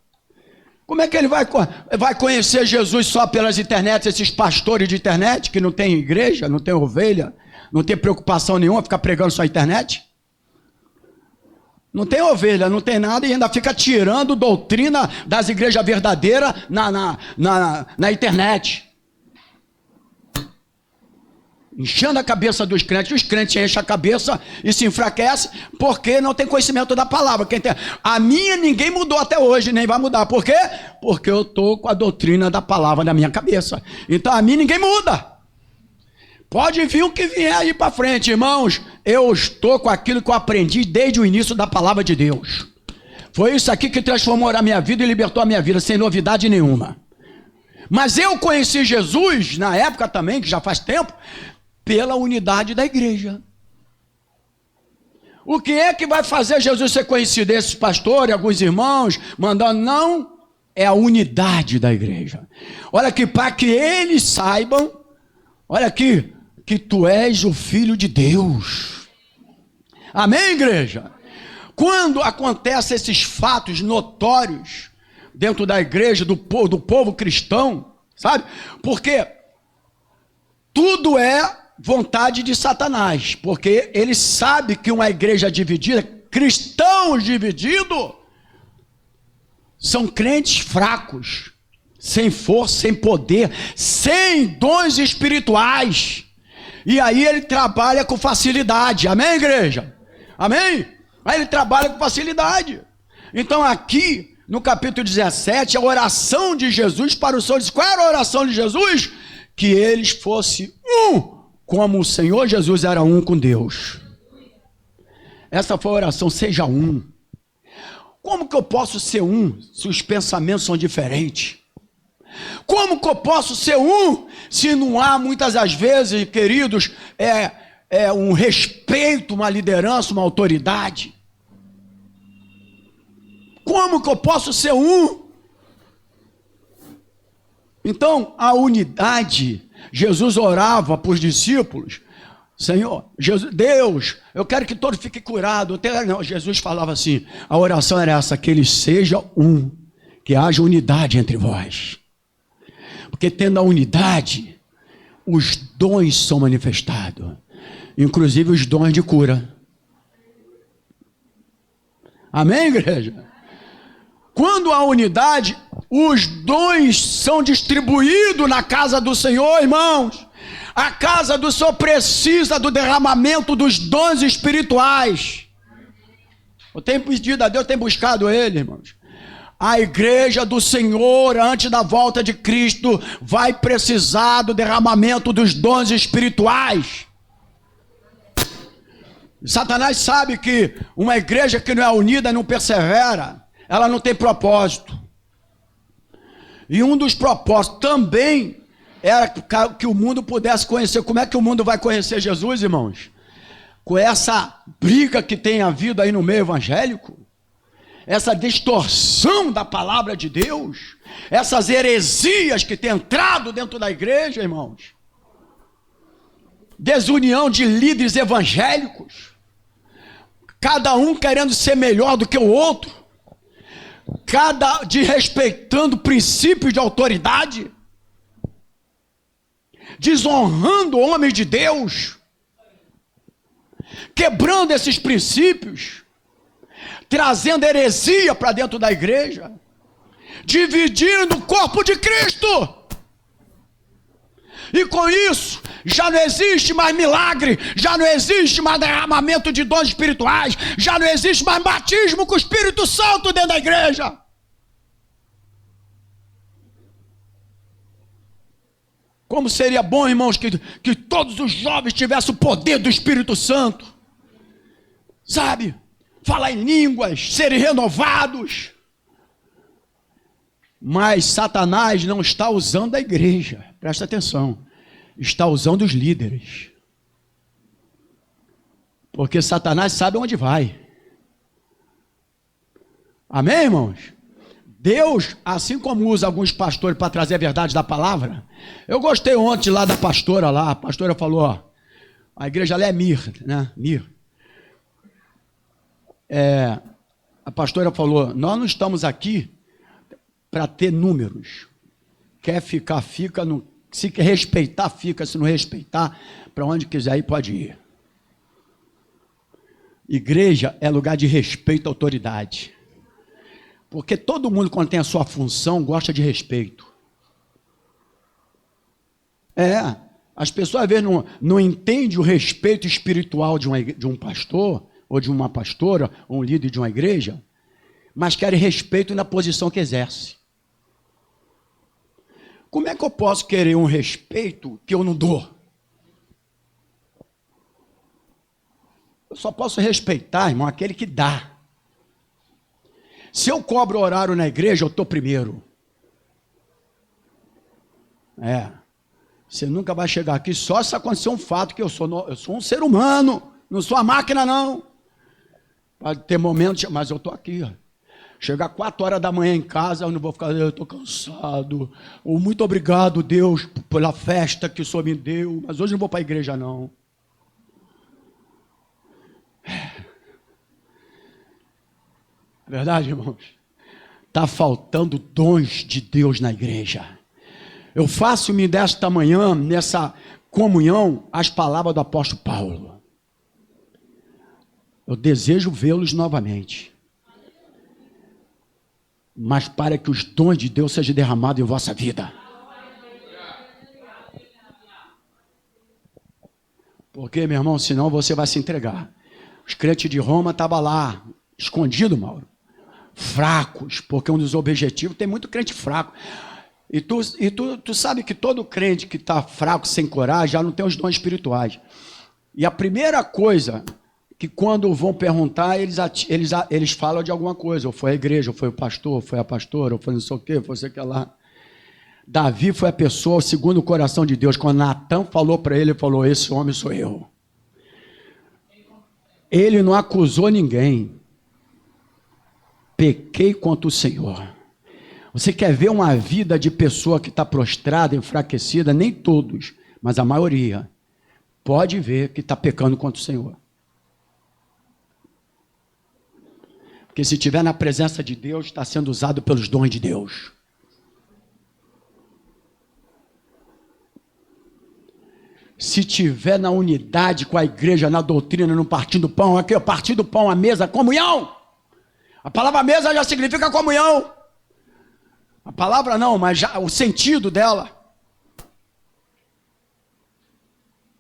Como é que ele vai conhecer Jesus só pelas internets, esses pastores de internet que não tem igreja, não tem ovelha, não tem preocupação nenhuma, ficar pregando só a internet? Não tem ovelha, não tem nada e ainda fica tirando doutrina das igrejas verdadeiras na internet. Enchendo a cabeça dos crentes, os crentes enchem a cabeça e se enfraquecem porque não tem conhecimento da palavra. A minha ninguém mudou até hoje, nem vai mudar. Por quê? Porque eu estou com a doutrina da palavra na minha cabeça. Então a mim ninguém muda. Pode vir o que vier aí para frente, irmãos. Eu estou com aquilo que eu aprendi desde o início da palavra de Deus. Foi isso aqui que transformou a minha vida e libertou a minha vida, sem novidade nenhuma. Mas eu conheci Jesus, na época também, que já faz tempo, pela unidade da igreja. O que é que vai fazer Jesus ser conhecido? Esses pastores, alguns irmãos, mandando, não, é a unidade da igreja. Olha aqui, para que eles saibam, olha aqui, que tu és o Filho de Deus. Amém, igreja? Quando acontecem esses fatos notórios dentro da igreja, do povo cristão, sabe? Porque tudo é vontade de Satanás, porque ele sabe que uma igreja dividida, cristãos divididos, são crentes fracos, sem força, sem poder, sem dons espirituais. E aí ele trabalha com facilidade. Amém, igreja? Amém? Aí ele trabalha com facilidade. Então aqui, no capítulo 17, a oração de Jesus para os seus. Qual era a oração de Jesus? Que eles fossem um, como o Senhor Jesus era um com Deus. Essa foi a oração, seja um. Como que eu posso ser um se os pensamentos são diferentes? Como que eu posso ser um se não há muitas das vezes, queridos, um respeito, uma liderança, uma autoridade? Como que eu posso ser um? Então, a unidade, Jesus orava para os discípulos, Senhor, Jesus, Deus, eu quero que todos fiquem curados. Não, Jesus falava assim, a oração era essa, que eles sejam um, que haja unidade entre vós. Porque tendo a unidade, os dons são manifestados, inclusive os dons de cura. Amém, igreja? Quando há unidade, os dons são distribuídos na casa do Senhor, irmãos. A casa do Senhor precisa do derramamento dos dons espirituais. Eu tenho pedido a Deus, tenho buscado Ele, irmãos. A igreja do Senhor, antes da volta de Cristo, vai precisar do derramamento dos dons espirituais. Satanás sabe que uma igreja que não é unida, não persevera, ela não tem propósito. E um dos propósitos também era que o mundo pudesse conhecer. Como é que o mundo vai conhecer Jesus, irmãos? Com essa briga que tem havido aí no meio evangélico, essa distorção da palavra de Deus, essas heresias que têm entrado dentro da igreja, irmãos, desunião de líderes evangélicos, cada um querendo ser melhor do que o outro, cada desrespeitando princípios de autoridade, desonrando homens de Deus, quebrando esses princípios, trazendo heresia para dentro da igreja, dividindo o corpo de Cristo. E com isso, já não existe mais milagre, já não existe mais derramamento de dons espirituais, já não existe mais batismo com o Espírito Santo dentro da igreja. Como seria bom, irmãos, que todos os jovens tivessem o poder do Espírito Santo, sabe? Falar em línguas, serem renovados. Mas Satanás não está usando a igreja, presta atenção, está usando os líderes. Porque Satanás sabe onde vai. Amém, irmãos? Deus, assim como usa alguns pastores para trazer a verdade da palavra, eu gostei ontem lá da pastora lá, a pastora falou, ó, a igreja lá é Mir, né? Mir. A pastora falou, nós não estamos aqui para ter números. Quer ficar, fica, não, se quer respeitar, fica, se não respeitar, para onde quiser ir, pode ir. Igreja é lugar de respeito à autoridade. Porque todo mundo, quando tem a sua função, gosta de respeito. As pessoas às vezes não entendem o respeito espiritual de um pastor, ou de uma pastora, ou um líder de uma igreja, mas querem respeito na posição que exerce. Como é que eu posso querer um respeito que eu não dou? Eu só posso respeitar, irmão, aquele que dá. Se eu cobro horário na igreja, eu estou primeiro. Você nunca vai chegar aqui só se acontecer um fato que eu sou um ser humano, não sou a máquina não. Pode ter momentos, mas eu estou aqui. Chegar 4 horas da manhã em casa, eu não vou ficar, eu estou cansado. Ou muito obrigado, Deus, pela festa que o Senhor me deu, mas hoje não vou para a igreja não. É verdade, irmãos? Está faltando dons de Deus na igreja. Eu faço-me desta manhã, nessa comunhão, as palavras do apóstolo Paulo. Eu desejo vê-los novamente. Mas para que os dons de Deus sejam derramados em vossa vida. Porque, meu irmão, senão você vai se entregar. Os crentes de Roma estavam lá, escondido, Mauro. Fracos, porque um dos objetivos, tem muito crente fraco. E tu sabe que todo crente que está fraco, sem coragem, já não tem os dons espirituais. E a primeira coisa, que quando vão perguntar, eles falam de alguma coisa. Ou foi a igreja, ou foi o pastor, ou foi a pastora, ou foi não sei o quê, foi sei o que lá. Davi foi a pessoa, segundo o coração de Deus. Quando Natã falou para ele, ele falou, esse homem sou eu. Ele não acusou ninguém. Pequei contra o Senhor. Você quer ver uma vida de pessoa que está prostrada, enfraquecida? Nem todos, mas a maioria. pode ver que está pecando contra o Senhor. Porque se estiver na presença de Deus, está sendo usado pelos dons de Deus. Se estiver na unidade com a igreja, na doutrina, no partindo do pão, aqui, partindo do pão, a mesa, comunhão. A palavra mesa já significa comunhão. A palavra não, mas já o sentido dela.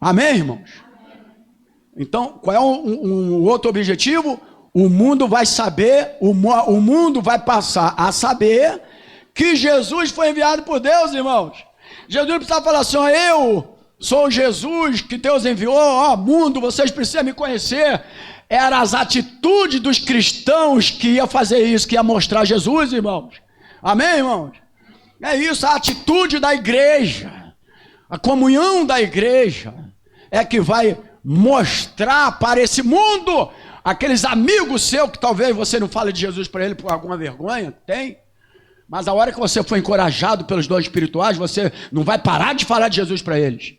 Amém, irmãos? Então, qual é um outro objetivo? O mundo vai saber, o mundo vai passar a saber que Jesus foi enviado por Deus, irmãos. Jesus precisa falar assim, ó, eu sou Jesus que Deus enviou, ó, mundo, vocês precisam me conhecer. Eram as atitudes dos cristãos que ia fazer isso, que ia mostrar Jesus, irmãos. Amém, irmãos? É isso, a atitude da igreja, a comunhão da igreja é que vai mostrar para esse mundo, aqueles amigos seus que talvez você não fale de Jesus para ele por alguma vergonha, tem, mas a hora que você for encorajado pelos dons espirituais, você não vai parar de falar de Jesus para eles.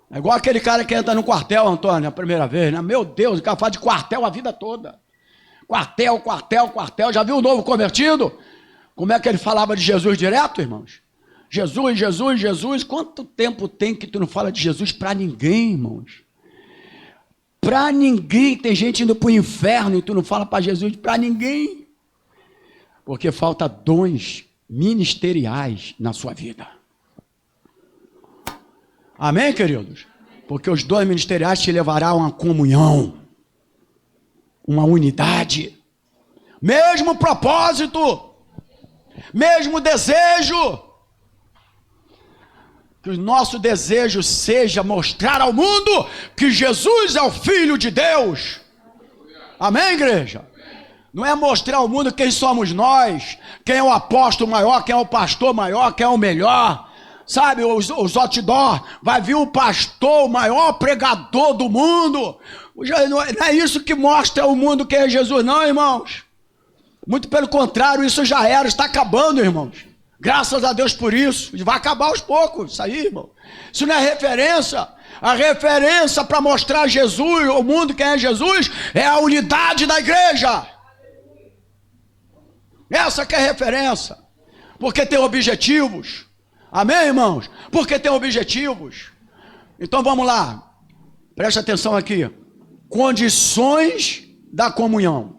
É igual aquele cara que entra no quartel, Antônio, a primeira vez, né? Meu Deus, o cara fala de quartel a vida toda. Quartel, quartel, quartel. Já viu o novo convertido? Como é que ele falava de Jesus direto, irmãos? Jesus, Jesus, Jesus. Quanto tempo tem que tu não fala de Jesus para ninguém, irmãos? Para ninguém. Tem gente indo para o inferno e tu não fala para Jesus para ninguém. Porque falta dons ministeriais na sua vida. Amém, queridos? Porque os dons ministeriais te levarão a uma comunhão, uma unidade, mesmo propósito, mesmo desejo. Que o nosso desejo seja mostrar ao mundo que Jesus é o Filho de Deus. Amém, igreja? Não é mostrar ao mundo quem somos nós, quem é o apóstolo maior, quem é o pastor maior, quem é o melhor. Sabe, os outdoor, vai vir o pastor, o maior pregador do mundo. Não é isso que mostra ao mundo quem é Jesus, não, irmãos. Muito pelo contrário, isso já era, está acabando, irmãos. Graças a Deus por isso. Vai acabar aos poucos, isso aí, irmão. Isso não é referência. A referência para mostrar Jesus, o mundo quem é Jesus, é a unidade da igreja. Essa que é a referência. Porque tem objetivos. Amém, irmãos? Porque tem objetivos. Então vamos lá. Preste atenção aqui. Condições da comunhão.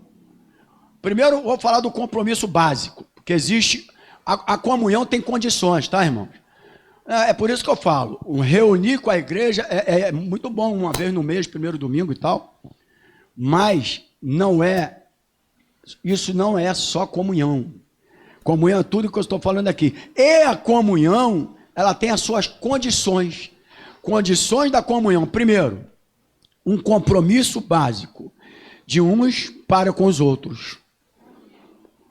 Primeiro vou falar do compromisso básico. Porque existe... A comunhão tem condições, tá, irmãos? É por isso que eu falo. Reunir com a igreja é muito bom uma vez no mês, primeiro domingo e tal. Mas não é... Isso não é só comunhão. Comunhão é tudo que eu estou falando aqui. E a comunhão, ela tem as suas condições. Condições da comunhão. Primeiro, um compromisso básico de uns para com os outros.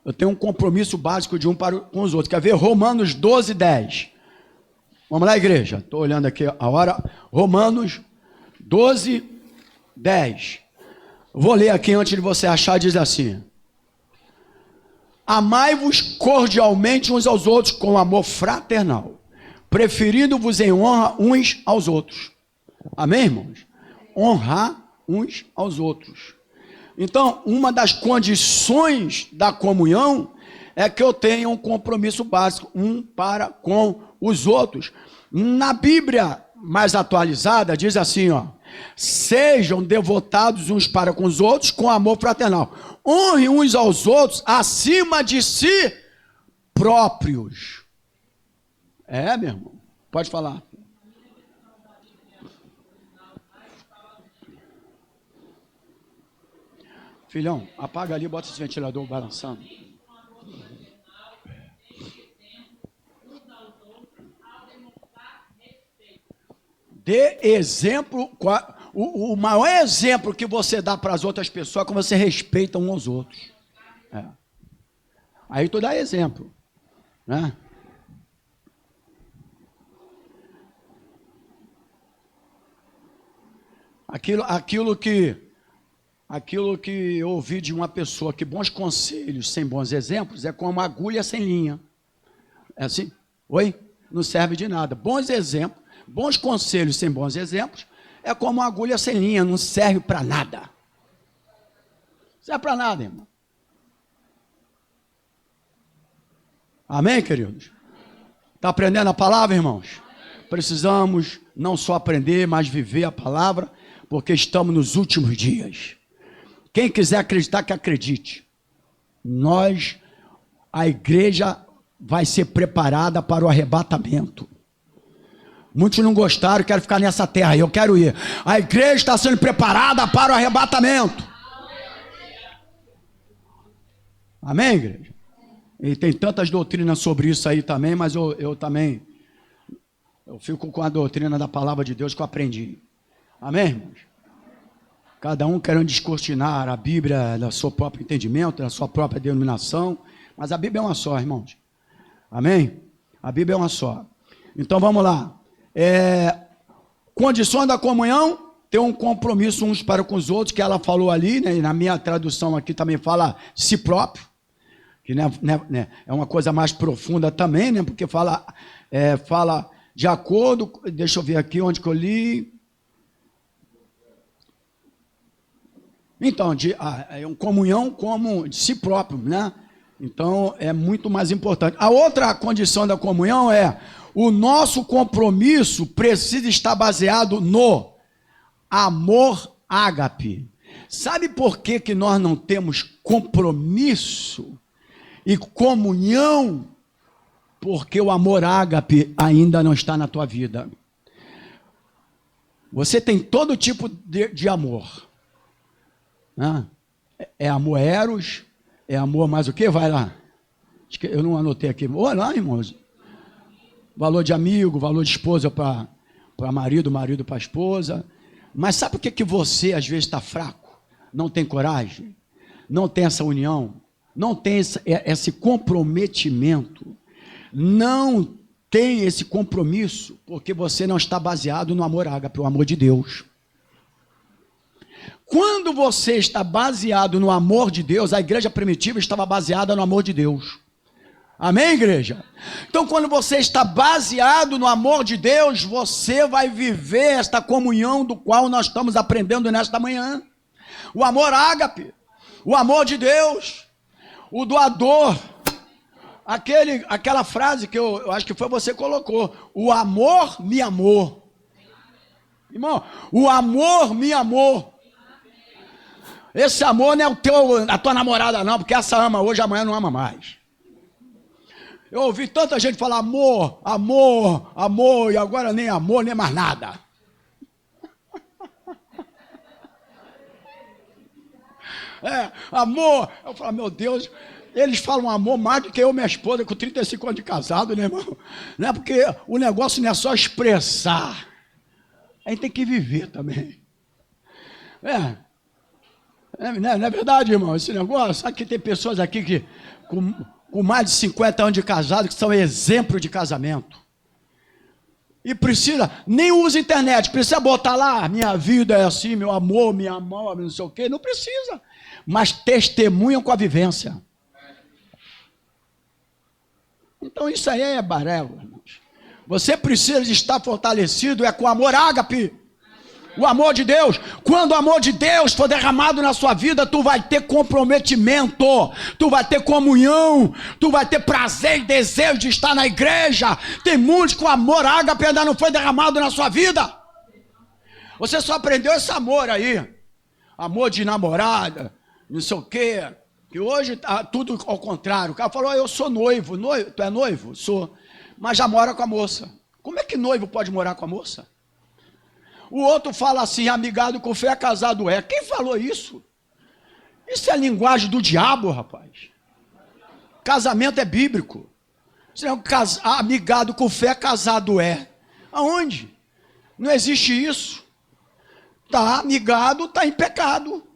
Eu tenho um compromisso básico de um para com os outros. Quer ver? Romanos 12, 10. Vamos lá, igreja. Estou olhando aqui a hora. Romanos 12, 10. Vou ler aqui antes de você achar, diz assim: amai-vos cordialmente uns aos outros com amor fraternal, preferindo-vos em honra uns aos outros. Amém, irmãos? Honrar uns aos outros. Então, uma das condições da comunhão é que eu tenha um compromisso básico, um para com os outros. Na Bíblia mais atualizada, diz assim, ó: sejam devotados uns para com os outros com amor fraternal. Honrem uns aos outros acima de si próprios. É, meu irmão? Pode falar. Filhão, apaga ali, bota esse ventilador balançando. Dê exemplo. O maior exemplo que você dá para as outras pessoas é como você respeita uns aos outros. É. Aí tu dá exemplo, né? Aquilo que eu ouvi de uma pessoa, que bons conselhos sem bons exemplos é como agulha sem linha. É assim? Oi? Não serve de nada. Bons exemplos. Bons conselhos sem bons exemplos é como uma agulha sem linha, não serve para nada. Não serve para nada, irmão. Amém, queridos? Está aprendendo a palavra, irmãos? Precisamos não só aprender, mas viver a palavra, porque estamos nos últimos dias. Quem quiser acreditar, que acredite. A igreja vai ser preparada para o arrebatamento. Muitos não gostaram, querem ficar nessa terra, eu quero ir. A igreja está sendo preparada para o arrebatamento. Amém, igreja? E tem tantas doutrinas sobre isso aí também, mas eu também, eu fico com a doutrina da palavra de Deus que eu aprendi. Amém, irmãos? Cada um querendo descortinar a Bíblia do seu próprio entendimento, da sua própria denominação, mas a Bíblia é uma só, irmãos. Amém? A Bíblia é uma só. Então vamos lá. Condições da comunhão, ter um compromisso uns para com os outros, que ela falou ali, né, e na minha tradução aqui também fala si próprio, que é uma coisa mais profunda também, né, porque fala de acordo, deixa eu ver aqui onde que eu li. Então, comunhão como de si próprio, né? Então, é muito mais importante. A outra condição da comunhão é: o nosso compromisso precisa estar baseado no amor ágape. Sabe por que nós não temos compromisso e comunhão? Porque o amor ágape ainda não está na tua vida. Você tem todo tipo de amor. É amor eros, é amor mais o quê? Vai lá. Eu não anotei aqui. Olha lá, irmãos. Valor de amigo, valor de esposa para marido, marido para esposa. Mas sabe por que você às vezes está fraco? Não tem coragem? Não tem essa união? Não tem esse comprometimento? Não tem esse compromisso porque você não está baseado no amor ágape, o amor de Deus. Quando você está baseado no amor de Deus, a igreja primitiva estava baseada no amor de Deus. Amém, igreja? Então, quando você está baseado no amor de Deus, você vai viver esta comunhão do qual nós estamos aprendendo nesta manhã. O amor ágape, o amor de Deus, o doador. Aquela frase que eu acho que foi você que colocou: o amor me amou. Irmão, o amor me amou. Esse amor não é a tua namorada não, porque essa ama hoje, amanhã não ama mais. Eu ouvi tanta gente falar amor, amor, amor, e agora nem amor, nem mais nada. Amor. Eu falo, meu Deus, eles falam amor mais do que eu e minha esposa, com 35 anos de casado, né, irmão? Não é porque o negócio não é só expressar, a gente tem que viver também. Não é verdade, irmão, esse negócio? Sabe que tem pessoas aqui que com mais de 50 anos de casado que são exemplo de casamento. E precisa, nem usa internet, precisa botar lá, minha vida é assim, meu amor, minha amor, não sei o quê, não precisa. Mas testemunham com a vivência. Então isso aí é barego, irmãos. Você precisa de estar fortalecido com o amor ágape. O amor de Deus. Quando o amor de Deus for derramado na sua vida, tu vai ter comprometimento, tu vai ter comunhão, tu vai ter prazer e desejo de estar na igreja. Tem muitos que o amor ágape ainda não foi derramado na sua vida. Você só aprendeu esse amor aí, amor de namorada, não sei o quê, que hoje tá tudo ao contrário. O cara falou, eu sou noivo. Tu é noivo? Sou, mas já mora com a moça. Como é que noivo pode morar com a moça? O outro fala assim, amigado com fé, casado é. Quem falou isso? Isso é linguagem do diabo, rapaz. Casamento é bíblico. Amigado com fé, casado é. Aonde? Não existe isso. Está amigado, está em pecado.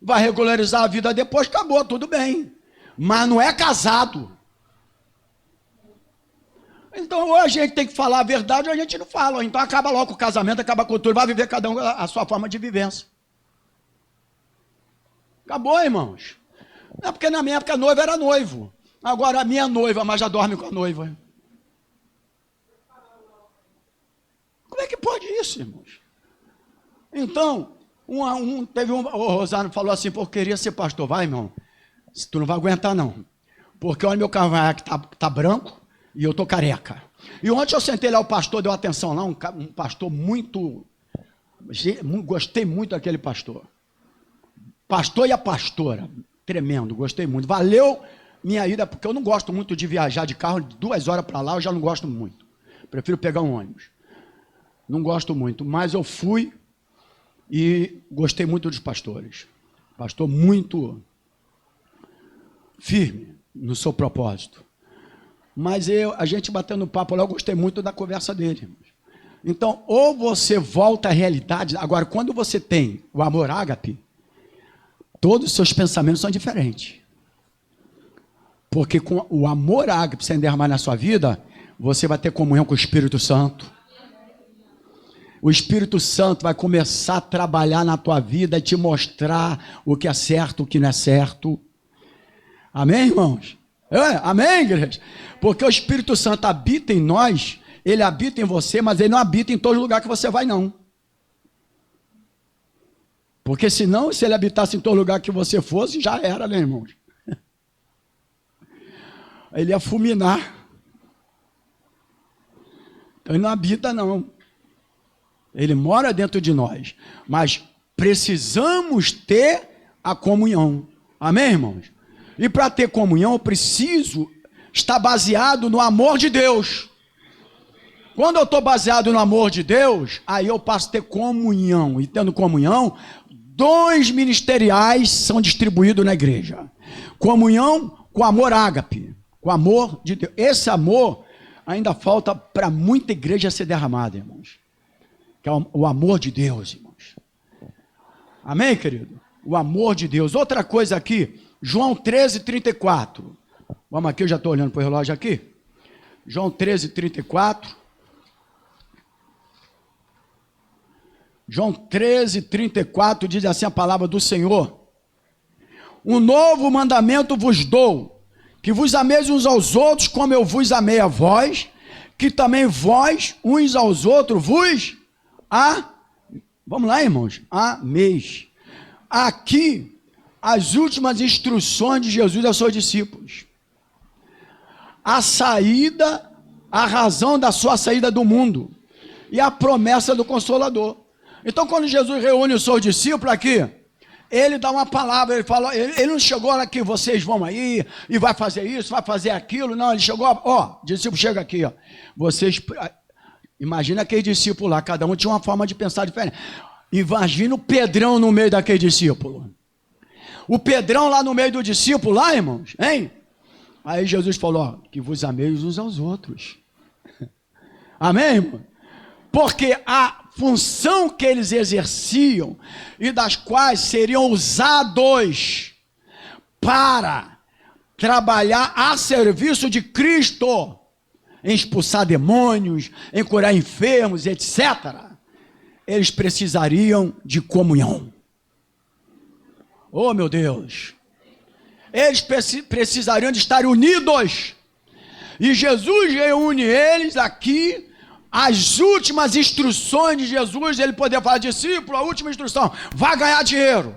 Vai regularizar a vida depois, acabou, tudo bem. Mas não é casado. Então, ou a gente tem que falar a verdade, ou a gente não fala. Então, acaba logo com o casamento, acaba com tudo. Vai viver cada um a sua forma de vivência. Acabou, irmãos. Não é porque na minha época a noiva era noivo. Agora a minha noiva, mas já dorme com a noiva. isso, irmãos. Então, o Rosário falou assim, pô, eu queria ser pastor. Vai, irmão, tu não vai aguentar, não. Porque olha, meu cavanhaque tá branco e eu tô careca. E ontem eu sentei lá, o pastor deu atenção lá, um pastor muito... Gostei muito daquele pastor. Pastor e a pastora, tremendo, gostei muito. Valeu minha ida, porque eu não gosto muito de viajar de carro, 2 horas para lá, eu já não gosto muito. Prefiro pegar um ônibus. Não gosto muito, mas eu fui e gostei muito dos pastores. Pastor muito firme no seu propósito. Mas a gente batendo papo lá, eu gostei muito da conversa dele. Então, ou você volta à realidade. Agora, quando você tem o amor ágape, todos os seus pensamentos são diferentes. Porque com o amor ágape sendo derramado na sua vida, você vai ter comunhão com o Espírito Santo. O Espírito Santo vai começar a trabalhar na tua vida e te mostrar o que é certo, o que não é certo. Amém, irmãos? Amém, igreja? Porque o Espírito Santo habita em nós, ele habita em você, mas ele não habita em todo lugar que você vai, não. Porque senão, se ele habitasse em todo lugar que você fosse, já era, né, irmãos? Ele ia fulminar. Então ele não habita, não. Ele mora dentro de nós. Mas precisamos ter a comunhão. Amém, irmãos? E para ter comunhão, eu preciso estar baseado no amor de Deus. Quando eu estou baseado no amor de Deus, aí eu passo a ter comunhão. E tendo comunhão, dons ministeriais são distribuídos na igreja. Comunhão com amor ágape, com amor de Deus. Esse amor ainda falta para muita igreja ser derramada, irmãos. Que é o amor de Deus, irmãos. Amém, querido? O amor de Deus. Outra coisa aqui, João 13:34. Vamos aqui, eu já estou olhando para o relógio aqui. João 13:34. João 13:34 diz assim a palavra do Senhor: um novo mandamento vos dou, que vos ameis uns aos outros como eu vos amei a vós, que também vós uns aos outros vos vamos lá, irmãos, ameis. Aqui as últimas instruções de Jesus aos seus discípulos, a saída, a razão da sua saída do mundo e a promessa do Consolador. Então, quando Jesus reúne os seus discípulos aqui, ele dá uma palavra, ele fala, ele não chegou lá que vocês vão aí e vai fazer isso, vai fazer aquilo, não, ele chegou, discípulo chega aqui, vocês, imagina aquele discípulo lá, cada um tinha uma forma de pensar diferente. Imagina o Pedrão no meio daquele discípulo. O Pedrão lá no meio do discípulo, lá, irmãos, hein? Aí Jesus falou, que vos ameis uns aos outros. Amém, irmão? Porque a função que eles exerciam e das quais seriam usados para trabalhar a serviço de Cristo, em expulsar demônios, em curar enfermos, etc., eles precisariam de comunhão. Oh, meu Deus! Eles precisariam de estar unidos. E Jesus reúne eles aqui. As últimas instruções de Jesus, ele poder falar, discípulo, a última instrução, vai ganhar dinheiro,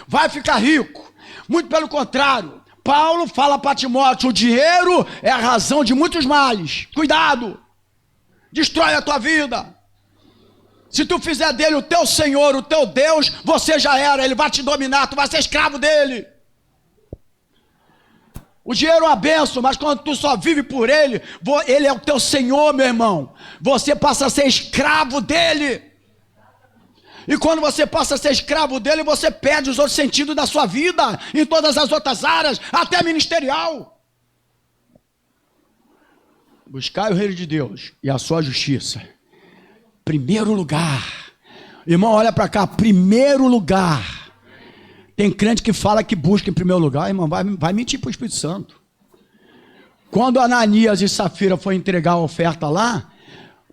vai ficar rico. Muito pelo contrário, Paulo fala para Timóteo, o dinheiro é a razão de muitos males. Cuidado, destrói a tua vida. Se tu fizer dele o teu Senhor, o teu Deus, você já era, ele vai te dominar, tu vai ser escravo dele. O dinheiro é uma bênção, mas quando tu só vive por ele, ele é o teu Senhor, meu irmão. Você passa a ser escravo dele. E quando você passa a ser escravo dele, você perde os outros sentidos da sua vida, em todas as outras áreas, até ministerial. Buscai o reino de Deus e a sua justiça. Primeiro lugar. Irmão, olha para cá, primeiro lugar. Tem crente que fala que busca em primeiro lugar, irmão, vai mentir para o Espírito Santo. Quando Ananias e Safira foram entregar a oferta lá,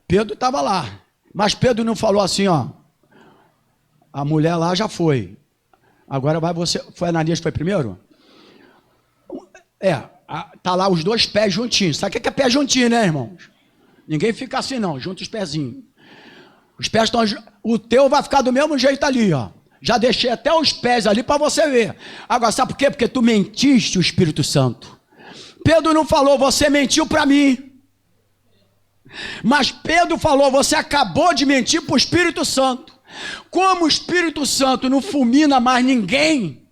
Pedro estava lá. Mas Pedro não falou assim, a mulher lá já foi. Agora vai você. Foi Ananias que foi primeiro? Tá lá os dois pés juntinhos. Sabe o que é pé juntinho, né, irmãos? Ninguém fica assim não, junta os pezinhos. Os pés estão... O teu vai ficar do mesmo jeito ali, ó. Já deixei até os pés ali para você ver. Agora, sabe por quê? Porque tu mentiste o Espírito Santo. Pedro não falou, você mentiu para mim. Mas Pedro falou, você acabou de mentir para o Espírito Santo. Como o Espírito Santo não fulmina mais ninguém,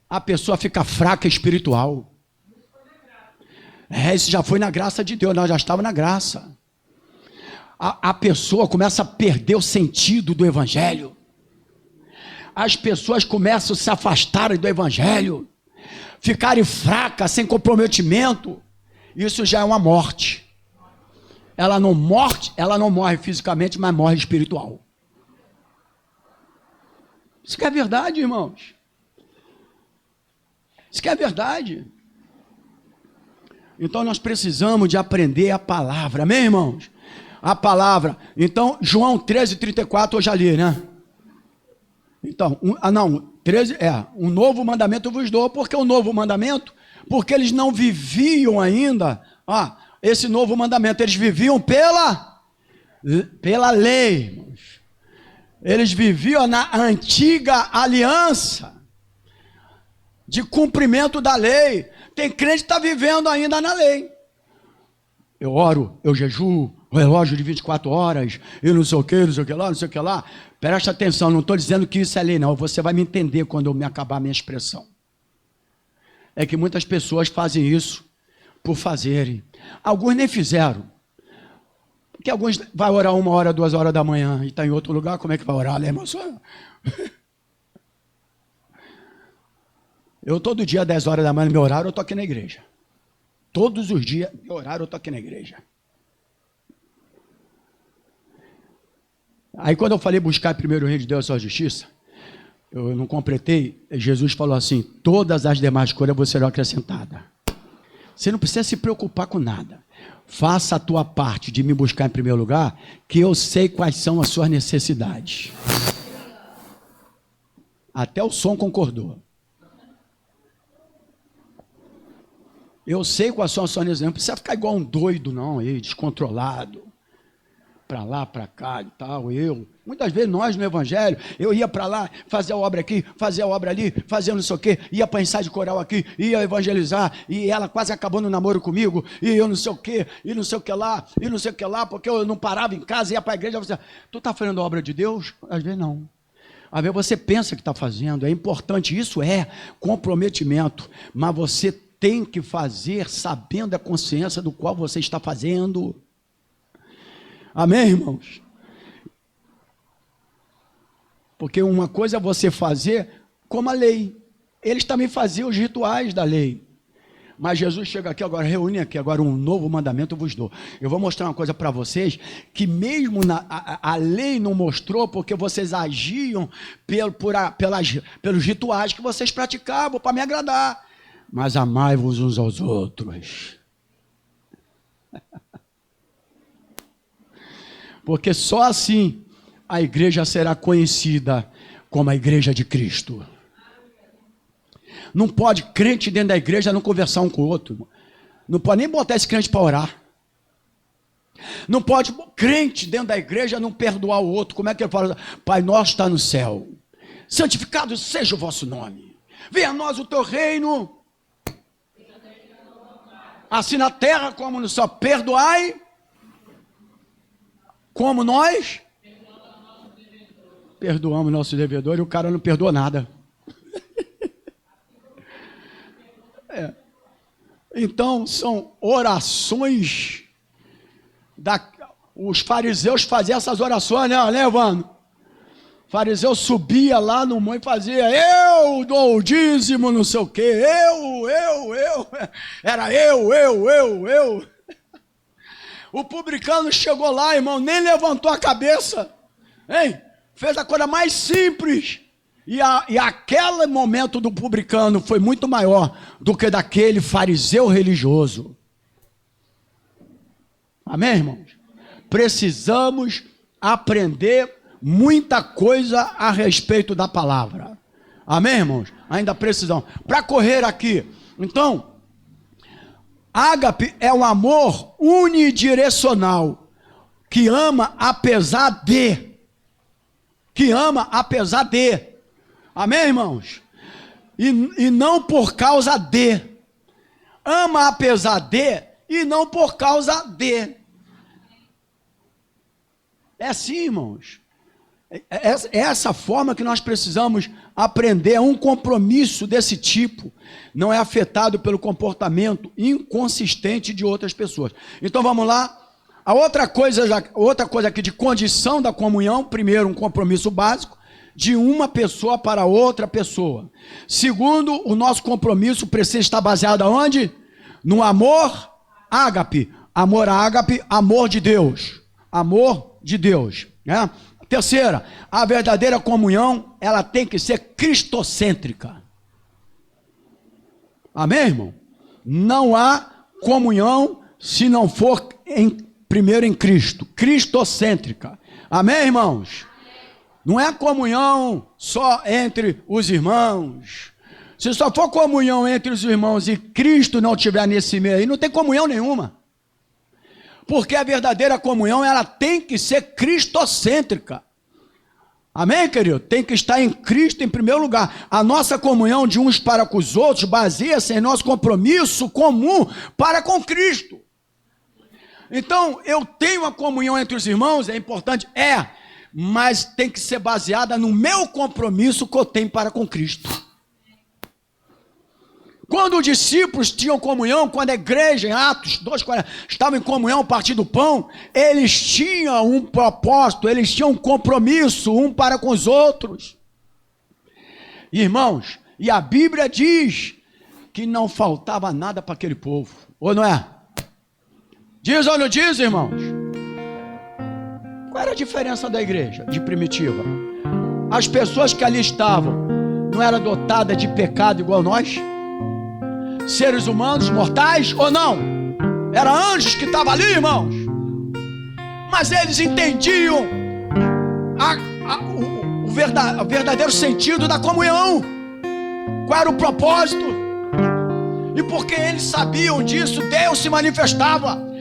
a pessoa fica fraca espiritual. Isso já foi na graça de Deus, nós já estávamos na graça. A pessoa começa a perder o sentido do Evangelho. As pessoas começam a se afastarem do Evangelho, ficarem fracas, sem comprometimento. Isso já é uma morte. Ela não morre fisicamente, mas morre espiritual. Isso que é verdade, irmãos. Isso que é verdade. Então nós precisamos de aprender a palavra, amém, irmãos? A palavra. Então, João 13:34 eu já li, né? Então, 13, um novo mandamento eu vos dou. Por que o novo mandamento? Porque eles não viviam ainda, esse novo mandamento, eles viviam pela lei, irmãos. Eles viviam na antiga aliança de cumprimento da lei. Tem crente que está vivendo ainda na lei. Eu oro, eu jejuo, o relógio de 24 horas, e não sei o que lá, não sei o que lá. Presta atenção, não estou dizendo que isso é lei, não. Você vai me entender quando eu me acabar a minha expressão. É que muitas pessoas fazem isso por fazerem. Alguns nem fizeram. Porque alguns vai orar 1 hora, 2 horas da manhã e está em outro lugar, como é que vai orar, né, irmão? Eu todo dia, 10 horas da manhã, no meu horário, eu estou aqui na igreja. Todos os dias, no meu horário, eu estou aqui na igreja. Aí quando eu falei buscar primeiro o reino de Deus e a sua justiça, eu não completei, Jesus falou assim, todas as demais coisas vos serão acrescentadas. Você não precisa se preocupar com nada. Faça a tua parte de me buscar em primeiro lugar, que eu sei quais são as suas necessidades. Até o som concordou. Eu sei quais são as suas necessidades. Não precisa ficar igual um doido, não, aí, descontrolado. Para lá, para cá e tal. Muitas vezes nós no Evangelho, eu ia para lá, fazia a obra aqui, fazia a obra ali, fazia não sei o quê, ia para ensaio de coral aqui, ia evangelizar, e ela quase acabou no namoro comigo, e eu não sei o quê, e não sei o que lá, e não sei o que lá, porque eu não parava em casa, ia para a igreja, você, tu está fazendo a obra de Deus? Às vezes não. Às vezes você pensa que está fazendo, é importante, isso é comprometimento, mas você tem que fazer sabendo a consciência do qual você está fazendo. Amém, irmãos? Porque uma coisa é você fazer como a lei. Eles também faziam os rituais da lei. Mas Jesus chega aqui agora, reúne aqui agora um novo mandamento eu vos dou. Eu vou mostrar uma coisa para vocês, que mesmo a lei não mostrou, porque vocês agiam pelos rituais que vocês praticavam para me agradar. Mas amai-vos uns aos outros. Porque só assim a igreja será conhecida como a igreja de Cristo. Não pode crente dentro da igreja não conversar um com o outro. Não pode nem botar esse crente para orar. Não pode crente dentro da igreja não perdoar o outro. Como é que ele fala? Pai nosso está no céu. Santificado seja o vosso nome. Venha a nós o teu reino. Assim na terra como no céu. Perdoai. Como nós perdoamos nosso devedor e o cara não perdoa nada. Então são orações os fariseus faziam essas orações, né, Evandro? O fariseu subia lá no monte e fazia, eu dou o dízimo, não sei o quê, era eu. O publicano chegou lá, irmão, nem levantou a cabeça, hein? Fez a coisa mais simples. E aquele momento do publicano foi muito maior do que daquele fariseu religioso. Amém, irmãos? Precisamos aprender muita coisa a respeito da palavra. Amém, irmãos? Ainda precisamos. Para correr aqui, então... Ágape é um amor unidirecional. que ama apesar de. Que ama apesar de. Amém, irmãos? E não por causa de. Ama apesar de e não por causa de. É assim, irmãos. É essa forma que nós precisamos aprender. É um compromisso desse tipo. Não é afetado pelo comportamento inconsistente de outras pessoas. Então vamos lá. A outra coisa aqui de condição da comunhão. Primeiro, um compromisso básico de uma pessoa para outra pessoa. Segundo, o nosso compromisso precisa estar baseado aonde? No amor ágape. Amor ágape, amor de Deus. Amor de Deus, né? Terceira, a verdadeira comunhão, ela tem que ser cristocêntrica. Amém, irmão? Não há comunhão se não for primeiro em Cristo. Cristocêntrica. Amém, irmãos? Não é comunhão só entre os irmãos. Se só for comunhão entre os irmãos e Cristo não estiver nesse meio aí, não tem comunhão nenhuma. Porque a verdadeira comunhão, ela tem que ser cristocêntrica. Amém, querido? Tem que estar em Cristo em primeiro lugar. A nossa comunhão de uns para com os outros baseia-se em nosso compromisso comum para com Cristo. Então, eu tenho a comunhão entre os irmãos, é importante? É, mas tem que ser baseada no meu compromisso que eu tenho para com Cristo. Quando os discípulos tinham comunhão, quando a igreja, em Atos 2,40, estava em comunhão, partindo do pão, eles tinham um propósito, eles tinham um compromisso um para com os outros. Irmãos, e a Bíblia diz que não faltava nada para aquele povo, ou não é? Diz ou não diz, irmãos? Qual era a diferença da igreja de primitiva? As pessoas que ali estavam não eram dotadas de pecado igual nós? Seres humanos, mortais ou não? Era anjos que estavam ali, irmãos. Mas eles entendiam o verdadeiro sentido da comunhão. Qual era o propósito? E porque eles sabiam disso, Deus se manifestava.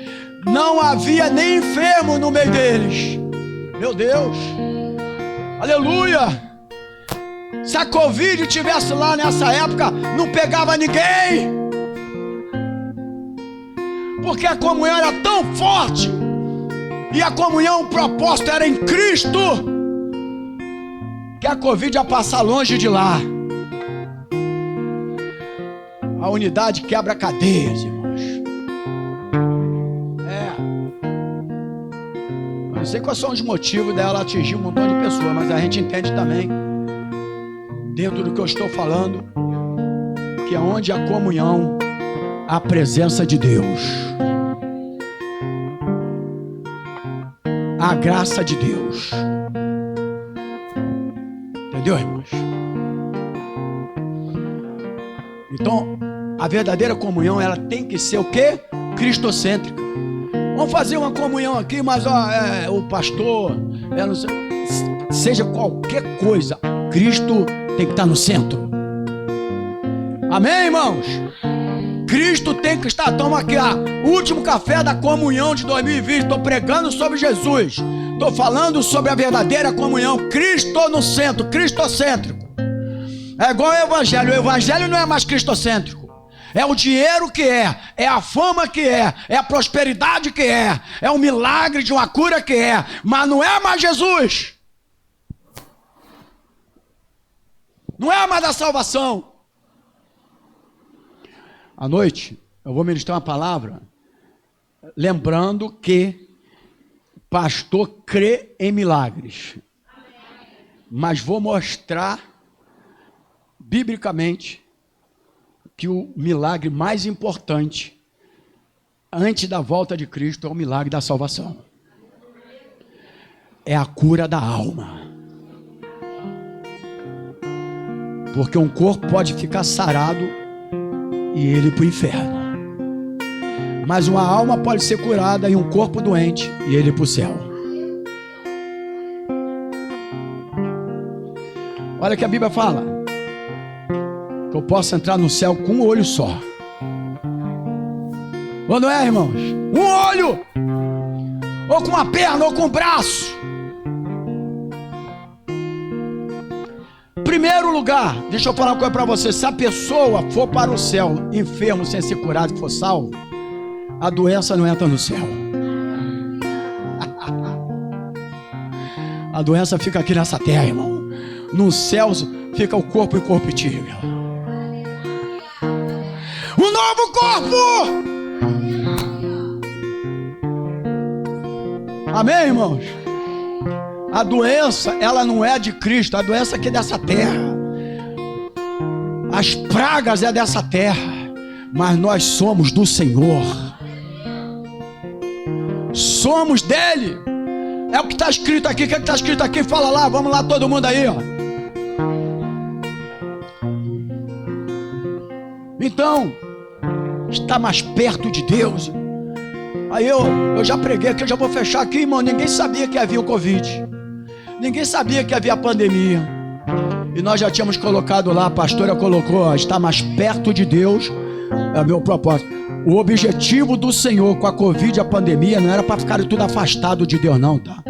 Não havia nem enfermo no meio deles. Meu Deus, aleluia. Se a Covid estivesse lá nessa época, não pegava ninguém. Porque a comunhão era tão forte. E a comunhão, o propósito era em Cristo. Que a Covid ia passar longe de lá. A unidade quebra cadeias, irmãos. Eu não sei quais são os motivos dela atingir um montão de pessoas, mas a gente entende também, dentro do que eu estou falando, que é onde a comunhão, a presença de Deus, a graça de Deus. Entendeu, irmãos? Então, a verdadeira comunhão, ela tem que ser o quê? Cristocêntrica. Vamos fazer uma comunhão aqui, mas o pastor, não sei, seja qualquer coisa, Cristo tem que estar no centro. Amém, irmãos? Cristo tem que estar. Toma aqui, o último café da comunhão de 2020. Estou pregando sobre Jesus. Estou falando sobre a verdadeira comunhão. Cristo no centro, cristocêntrico. É igual o evangelho. O evangelho não é mais cristocêntrico. É o dinheiro que é a fama que é a prosperidade que é o milagre de uma cura que mas não é mais Jesus. Não é mais da salvação. À noite, eu vou ministrar uma palavra, lembrando que pastor crê em milagres. Mas vou mostrar, biblicamente, que o milagre mais importante, antes da volta de Cristo, é o milagre da salvação. É a cura da alma. Porque um corpo pode ficar sarado e ele ir para o inferno. Mas uma alma pode ser curada e um corpo doente e ele ir para o céu. Olha que a Bíblia fala que eu posso entrar no céu com um olho só. Ou não é, irmãos? Um olho! ou com uma perna, ou com um braço. Primeiro lugar, deixa eu falar uma coisa para você. Se a pessoa for para o céu enfermo, sem ser curado e for salvo, a doença não entra no céu. A doença fica aqui nessa terra, irmão. No céu fica o corpo incorruptível. Um novo corpo! Amém, irmãos? A doença, ela não é de Cristo. A doença aqui é dessa terra. As pragas é dessa terra. Mas nós somos do Senhor. Somos dele. É o que está escrito aqui. O que está escrito aqui? Fala lá, vamos lá todo mundo aí, ó. Então, está mais perto de Deus. Aí eu já preguei aqui, eu já vou fechar aqui, irmão. Ninguém sabia que havia o Covid. Ninguém sabia que havia a pandemia. E nós já tínhamos colocado lá, a pastora colocou, ó, está mais perto de Deus. É o meu propósito. O objetivo do Senhor com a Covid e a pandemia não era para ficar tudo afastado de Deus, não, tá?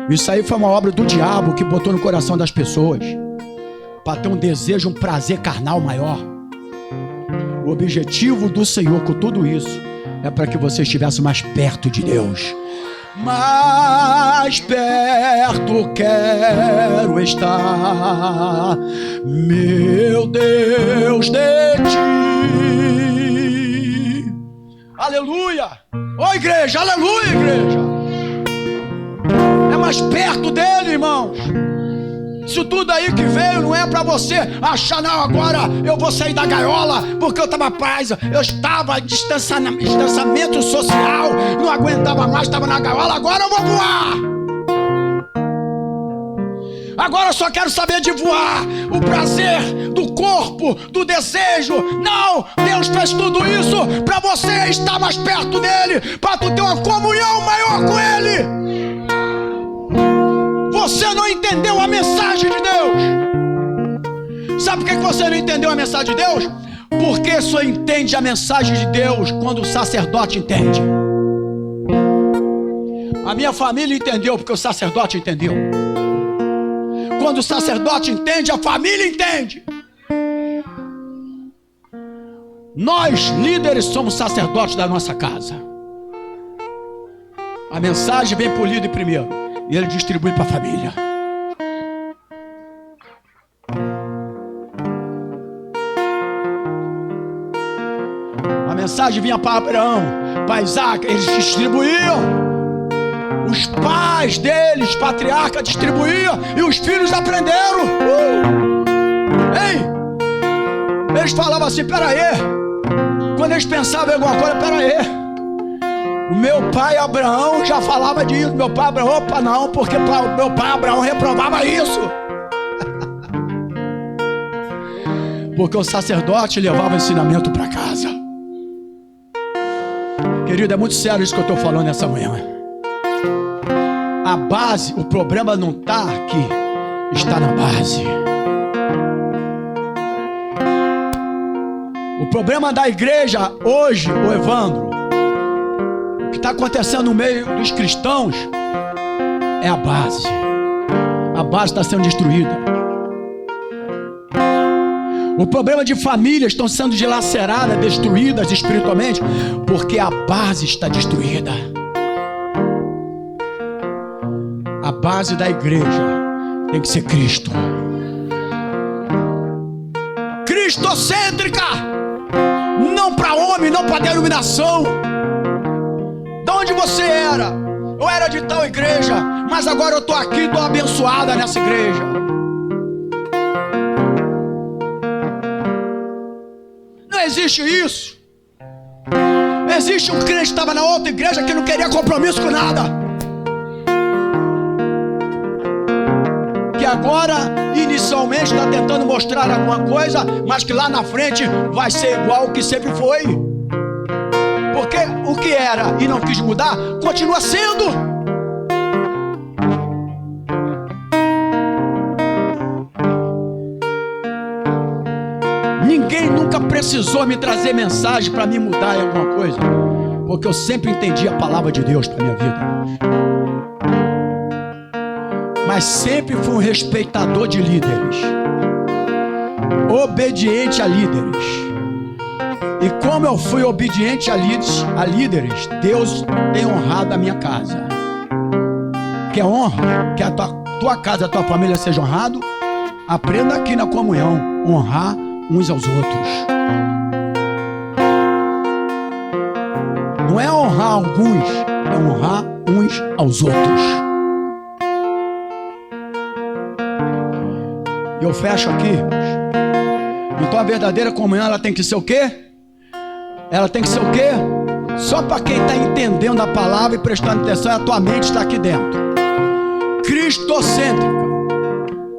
Isso aí foi uma obra do diabo que botou no coração das pessoas para ter um desejo, um prazer carnal maior. O objetivo do Senhor com tudo isso é para que você estivesse mais perto de Deus. Mais perto quero estar, meu Deus, de ti. Aleluia! Ô igreja, aleluia, igreja! É mais perto dele, irmãos. Isso tudo aí que veio não é para você achar, não, agora eu vou sair da gaiola porque eu estava paz, eu estava em distanciamento social, não aguentava mais, estava na gaiola, agora eu vou voar. Agora eu só quero saber de voar, o prazer do corpo, do desejo. Não, Deus fez tudo isso para você estar mais perto dele, para tu ter uma comunhão maior com ele. Você não entendeu a mensagem de Deus. Sabe por que você não entendeu a mensagem de Deus? Porque só entende a mensagem de Deus quando o sacerdote entende. A minha família entendeu porque o sacerdote entendeu. Quando o sacerdote entende, a família entende. Nós, líderes, somos sacerdotes da nossa casa. A mensagem vem por líder primeiro e ele distribui para a família. A mensagem vinha para Abraão, para Isaac, eles distribuíam. Os pais deles, patriarca, distribuíam e os filhos aprenderam. Ei, eles falavam assim, peraí. Quando eles pensavam em alguma coisa, peraí. O meu pai Abraão já falava disso. Meu pai Abraão, opa, não, porque meu pai Abraão reprovava isso. Porque o sacerdote levava o ensinamento para casa. Querido, é muito sério isso que eu estou falando nessa manhã. A base, o problema não está aqui, está na base. O problema da igreja hoje, o Evandro, o que está acontecendo no meio dos cristãos é a base. A base está sendo destruída. O problema de famílias estão sendo dilaceradas, destruídas espiritualmente, porque a base está destruída. A base da igreja tem que ser Cristo. Cristocêntrica. Não para homem, não para denominação. De onde você era? Eu era de tal igreja, mas agora eu estou aqui, estou abençoada nessa igreja. Não existe isso. Existe um crente que estava na outra igreja que não queria compromisso com nada. Que agora, inicialmente, está tentando mostrar alguma coisa, mas que lá na frente vai ser igual o que sempre foi. Porque o que era e não quis mudar, continua sendo. Ninguém nunca precisou me trazer mensagem para me mudar em alguma coisa, porque eu sempre entendi a palavra de Deus para minha vida. Mas sempre fui um respeitador de líderes, obediente a líderes. E como eu fui obediente a líderes, Deus tem honrado a minha casa. Quer honra? Quer a tua casa, a tua família seja honrado? Aprenda aqui na comunhão, honrar uns aos outros. Não é honrar alguns, é honrar uns aos outros. E eu fecho aqui. Então a verdadeira comunhão, ela tem que ser o quê? Ela tem que ser o quê? Só para quem está entendendo a palavra e prestando atenção, a tua mente está aqui dentro. Cristocêntrica.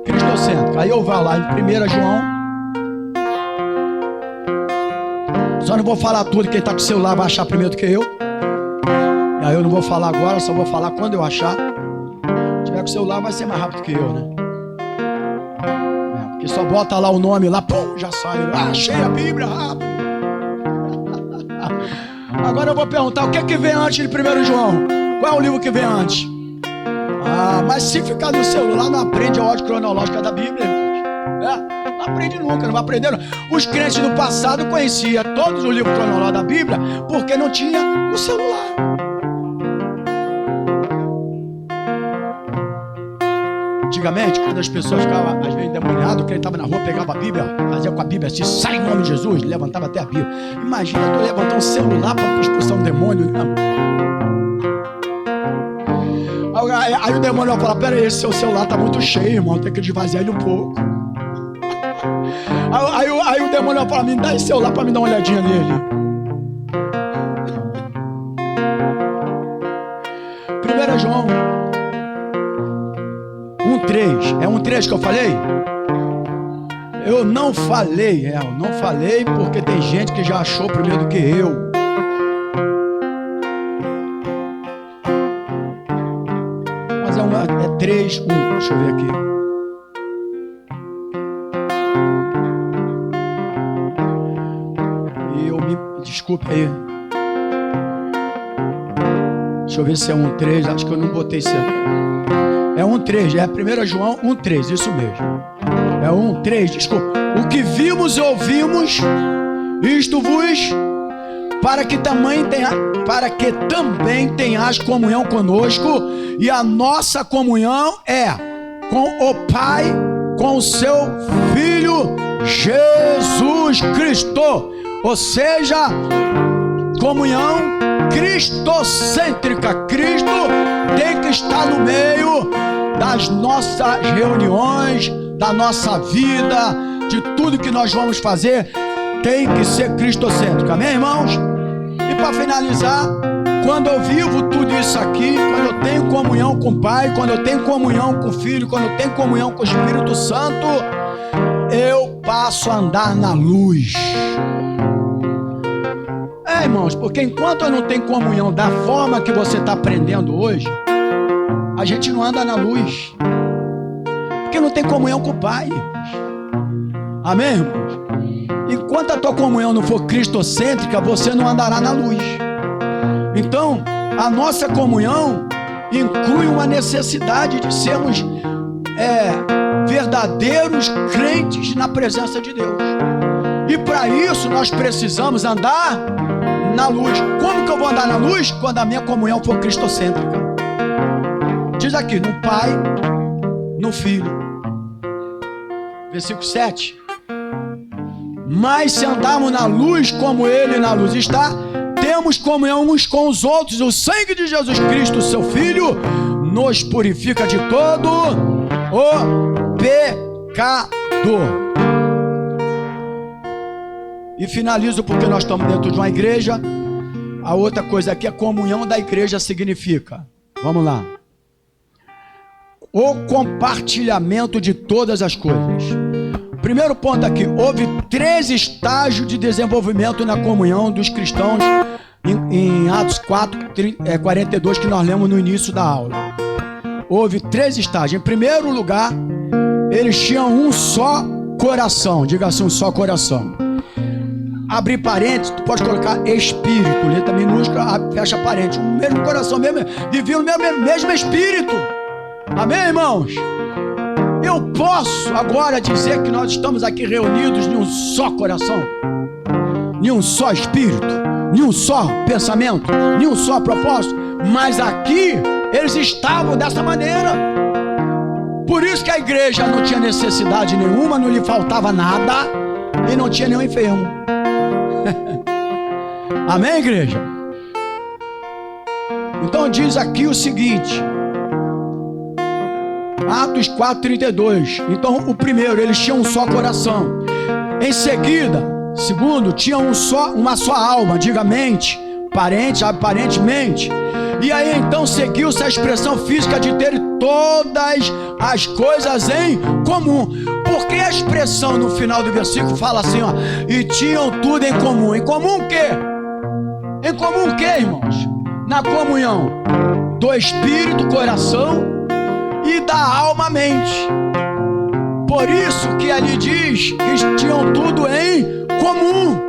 Cristocêntrica. Aí eu vou lá em 1 João. Só não vou falar tudo, quem está com o celular vai achar primeiro do que eu. E aí eu não vou falar agora, só vou falar quando eu achar. Se tiver com o celular vai ser mais rápido que eu, né? Porque só bota lá o nome lá, pum, já sai. Achei a Bíblia rápido. Agora eu vou perguntar, o que é que vem antes de 1 João? Qual é o livro que vem antes? Mas se ficar no celular, não aprende a ordem cronológica da Bíblia, irmãos. Não aprende nunca, não vai aprender. Os crentes do passado conheciam todos os livros cronológicos da Bíblia porque não tinha o celular. Antigamente, quando as pessoas ficavam, às vezes, endemoniadas, que ele estava na rua, pegava a Bíblia, fazia com a Bíblia assim, sai em nome de Jesus, levantava até a Bíblia. Imagina tu levantar um celular para expulsar um demônio, né? Aí o demônio vai falar, pera aí, esse seu celular tá muito cheio, irmão, tem que esvaziar ele um pouco. Aí o demônio vai falar, me dá esse celular para me dar uma olhadinha nele. 1 João 1:3, é 1:3 que eu falei? Eu não falei porque tem gente que já achou primeiro do que eu. Mas é 3:1, deixa eu ver aqui. Desculpe aí. Deixa eu ver se é 1:3, acho que eu não botei certo. É 1:3, é 1 João 1:3, isso mesmo. É 1:3, desculpa. O que vimos e ouvimos, isto vos, para que também tenhas comunhão conosco, e a nossa comunhão é com o Pai, com o seu Filho Jesus Cristo. Ou seja, comunhão cristocêntrica. Cristo tem que estar no meio das nossas reuniões, da nossa vida, de tudo que nós vamos fazer, tem que ser cristocêntrico. Amém, irmãos? E para finalizar, quando eu vivo tudo isso aqui, quando eu tenho comunhão com o Pai, quando eu tenho comunhão com o Filho, quando eu tenho comunhão com o Espírito Santo, eu passo a andar na luz. Irmãos, porque enquanto eu não tenho comunhão da forma que você está aprendendo hoje, a gente não anda na luz, porque não tem comunhão com o Pai. Amém, irmãos? Enquanto a tua comunhão não for cristocêntrica, você não andará na luz. Então, a nossa comunhão inclui uma necessidade de sermos verdadeiros crentes na presença de Deus. E para isso nós precisamos andar na luz. Como que eu vou andar na luz? Quando a minha comunhão for cristocêntrica. Diz aqui, no Pai, no Filho. Versículo 7. Mas se andarmos na luz como Ele na luz está, temos comunhão uns com os outros. O sangue de Jesus Cristo, seu Filho, nos purifica de todo o pecado. E finalizo porque nós estamos dentro de uma igreja. A outra coisa aqui, a comunhão da igreja significa, vamos lá, o compartilhamento de todas as coisas. Primeiro ponto aqui, houve 3 estágios de desenvolvimento na comunhão dos cristãos em Atos 4:42, que nós lemos no início da aula. Houve 3 estágios. Em primeiro lugar, eles tinham um só coração. Diga assim, um só coração. abrir parênteses, tu pode colocar espírito, letra minúscula, fecha parênteses. O mesmo coração, mesmo, viviam no mesmo espírito. Amém, irmãos? Eu posso agora dizer que nós estamos aqui reunidos em um só coração, em um só espírito, em um só pensamento, em um só propósito. Mas aqui eles estavam dessa maneira. Por isso que a igreja não tinha necessidade nenhuma, não lhe faltava nada e não tinha nenhum enfermo. Amém, igreja? Então diz aqui o seguinte, Atos 4:32. Então o primeiro, eles tinham um só coração. Em seguida, segundo, tinham uma só alma, diga mente, aparentemente. E aí então seguiu-se a expressão física de ter todas as coisas em comum. Porque a expressão no final do versículo fala assim, ó, e tinham tudo em comum. Em comum o quê? Em comum o quê, irmãos? Na comunhão do espírito, coração e da alma, mente. Por isso que ali diz que tinham tudo em comum.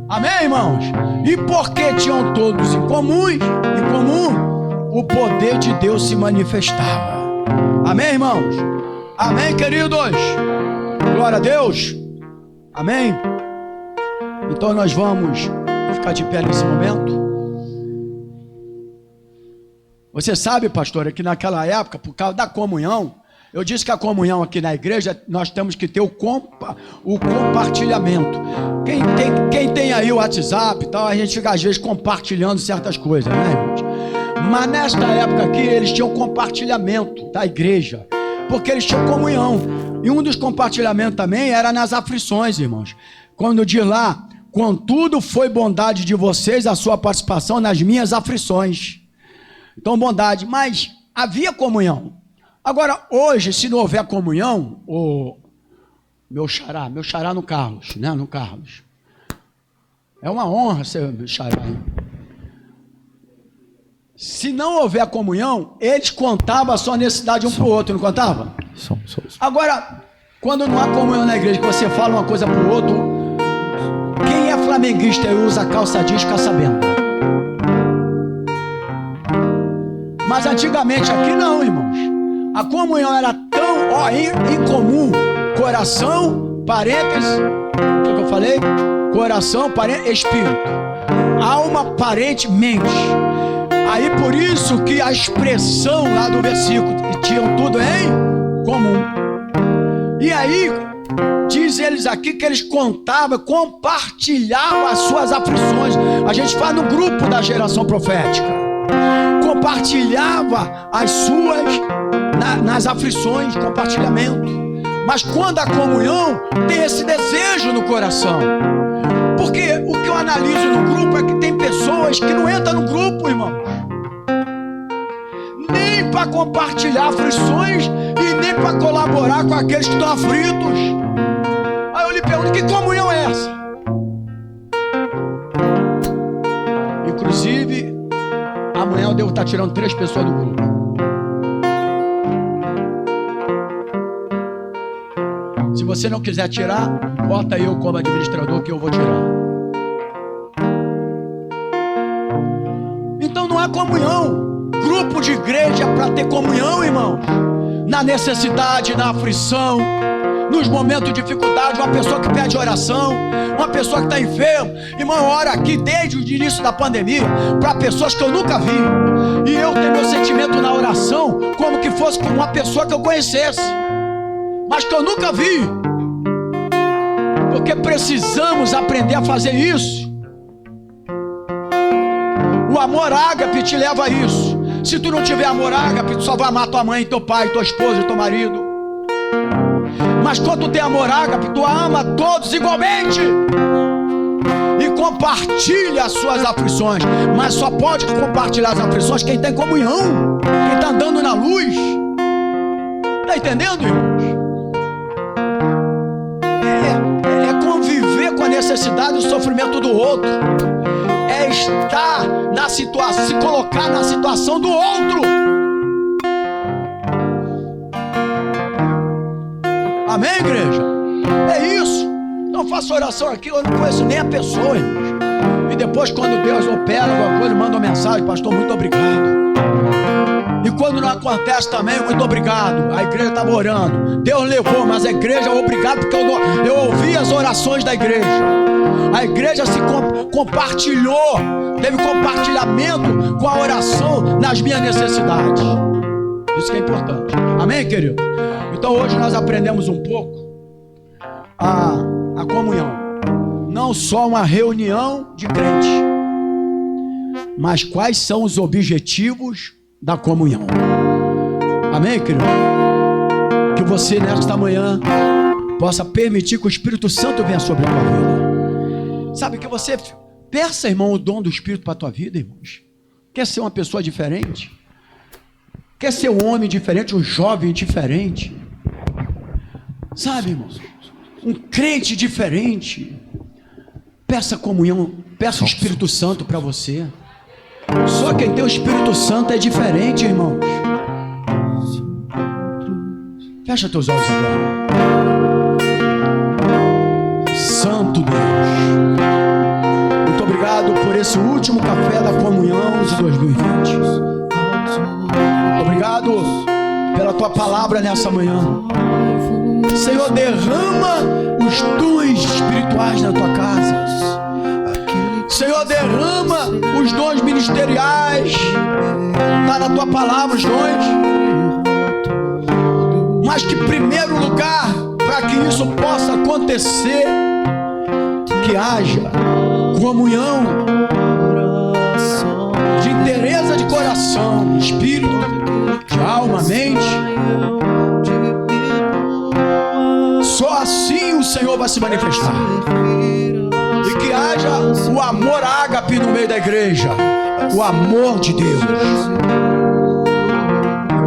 Amém, irmãos? E porque tinham todos em comum, o poder de Deus se manifestava. Amém, irmãos? Amém, queridos? Glória a Deus. Amém? Então nós vamos ficar de pé nesse momento. Você sabe, pastor, que naquela época, por causa da comunhão, eu disse que a comunhão aqui na igreja, nós temos que ter o compartilhamento. Quem tem aí o WhatsApp e tal, a gente fica às vezes compartilhando certas coisas, né, irmãos? Mas nesta época aqui, eles tinham compartilhamento da igreja, porque eles tinham comunhão. E um dos compartilhamentos também era nas aflições, irmãos. Quando diz lá, contudo foi bondade de vocês a sua participação nas minhas aflições. Então, bondade, mas havia comunhão. Agora, hoje, se não houver comunhão, meu xará no Carlos, né? No Carlos. É uma honra ser meu xará. Se não houver comunhão, eles contavam a sua necessidade um para o outro, não contavam? Agora, quando não há comunhão na igreja, que você fala uma coisa para o outro, quem é flamenguista e usa calça jeans fica sabendo. Mas antigamente aqui não, irmãos. A comunhão era tão em comum. Coração, parênteses, o que eu falei? Coração, parênteses, espírito. Alma, parente, mente. Aí por isso que a expressão lá do versículo, tinham tudo em comum. E aí, diz eles aqui que eles contavam, compartilhavam as suas aflições. A gente faz no grupo da geração profética. Compartilhava as suas nas aflições, compartilhamento. Mas quando a comunhão tem esse desejo no coração, porque o que eu analiso no grupo é que tem pessoas que não entram no grupo, irmãos, nem para compartilhar aflições e nem para colaborar com aqueles que estão aflitos. Aí eu lhe pergunto, que comunhão é essa? Inclusive, amanhã eu devo estar tirando 3 pessoas do grupo. Se você não quiser tirar, bota eu como administrador que eu vou tirar. Então não há comunhão. Grupo de igreja é para ter comunhão, irmão. Na necessidade, na aflição, nos momentos de dificuldade, uma pessoa que pede oração, uma pessoa que está enferma. Irmão, eu oro aqui desde o início da pandemia para pessoas que eu nunca vi. E eu tenho meu sentimento na oração como que fosse com uma pessoa que eu conhecesse, mas que eu nunca vi. Porque precisamos aprender a fazer isso. O amor ágape te leva a isso. Se tu não tiver amor ágape, tu só vai amar tua mãe, teu pai, tua esposa, teu marido. Mas quando tu tem amor ágape, tu ama todos igualmente e compartilha as suas aflições. Mas só pode compartilhar as aflições quem tem comunhão, quem está andando na luz. Está entendendo, irmãos? É conviver com a necessidade e o sofrimento do outro. É estar na situação, se colocar na situação do outro. Amém, igreja? É isso. Então fala faço oração aqui, eu não conheço nem a pessoa, irmãos. E depois, quando Deus opera alguma coisa, manda uma mensagem: pastor, muito obrigado. E quando não acontece também, muito obrigado. A igreja estava orando, Deus levou, mas a igreja, obrigado, porque eu ouvi as orações da igreja. A igreja se compartilhou, teve compartilhamento com a oração nas minhas necessidades. Isso que é importante. Amém, querido? Então hoje nós aprendemos um pouco a comunhão. Não só uma reunião de crentes, mas quais são os objetivos da comunhão. Amém, querido? Que você nesta manhã possa permitir que o Espírito Santo venha sobre a tua vida. Sabe, que você peça, irmão, o dom do Espírito para a tua vida, irmãos. Quer ser uma pessoa diferente? Quer ser um homem diferente, um jovem diferente? Sabe, irmãos, um crente diferente? Peça comunhão, peça o Espírito Santo para você. Só quem tem o Espírito Santo é diferente, irmãos. Fecha teus olhos agora. Santo Deus, muito obrigado por esse último café da comunhão de 2020. Obrigado pela tua palavra nessa manhã. Senhor, derrama os dons espirituais na tua casa. Senhor, derrama os dons ministeriais. Está na tua palavra os dons. Mas que, em primeiro lugar, para que isso possa acontecer, que haja comunhão de inteireza de coração, de espírito, de alma, mente. Só assim o Senhor vai se manifestar. E que haja o amor ágape no meio da igreja, o amor de Deus.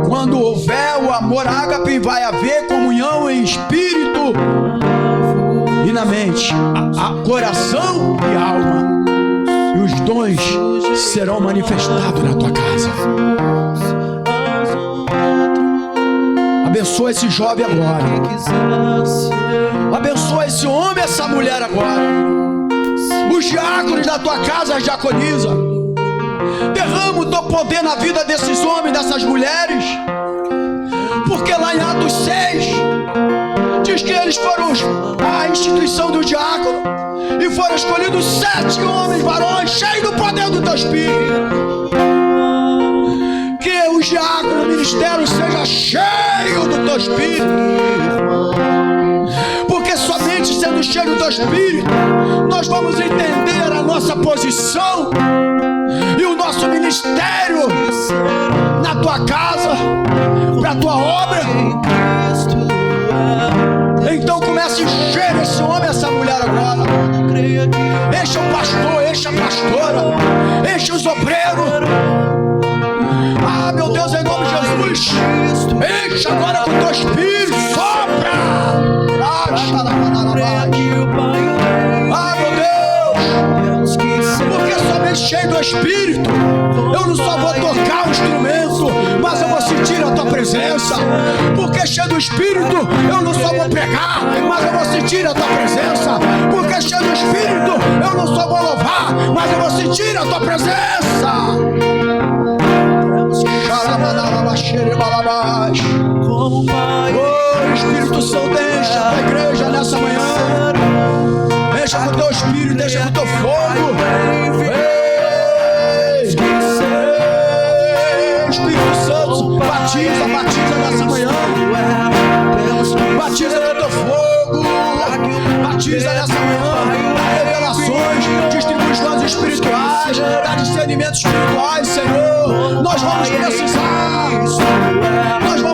Quando houver o amor ágape, vai haver comunhão em espírito e na mente, a coração e alma. E os dons serão manifestados na tua casa. Abençoa esse jovem agora. Abençoa esse homem, essa mulher agora. Os diáconos da tua casa, as diaconisas. Derrama o teu poder na vida desses homens, dessas mulheres. Porque lá em Atos 6 diz que eles foram a instituição do diácono e foram escolhidos 7 homens, varões, cheios do poder do teu Espírito. Que os diáconos, o ministério seja cheio do teu Espírito. Porque somente sendo cheio do teu Espírito nós vamos entender a nossa posição e o nosso ministério na tua casa, para a tua obra. Então comece a encher esse homem, essa mulher agora. Enche o pastor, enche a pastora, enche os obreiros. Ah, meu Deus, em nome de Jesus, enche agora com o teu Espírito, sopra. Ah, meu Deus, porque somente cheio do Espírito eu não só vou tocar o instrumento, mas eu vou sentir a tua presença. Porque cheio do Espírito eu não só vou pregar, mas eu vou sentir a tua presença. Porque cheio do Espírito eu não só vou louvar, mas eu vou sentir a tua presença. Oh, Espírito Santo, deixa a tua igreja nessa manhã. Deixa com o teu Espírito, deixa com o teu fogo. Espírito Santo, batiza nessa manhã. Batiza com o teu fogo. Batiza nessa manhã. Dá revelações, distribui os dons espirituais, dá discernimentos espirituais, Senhor. Nós vamos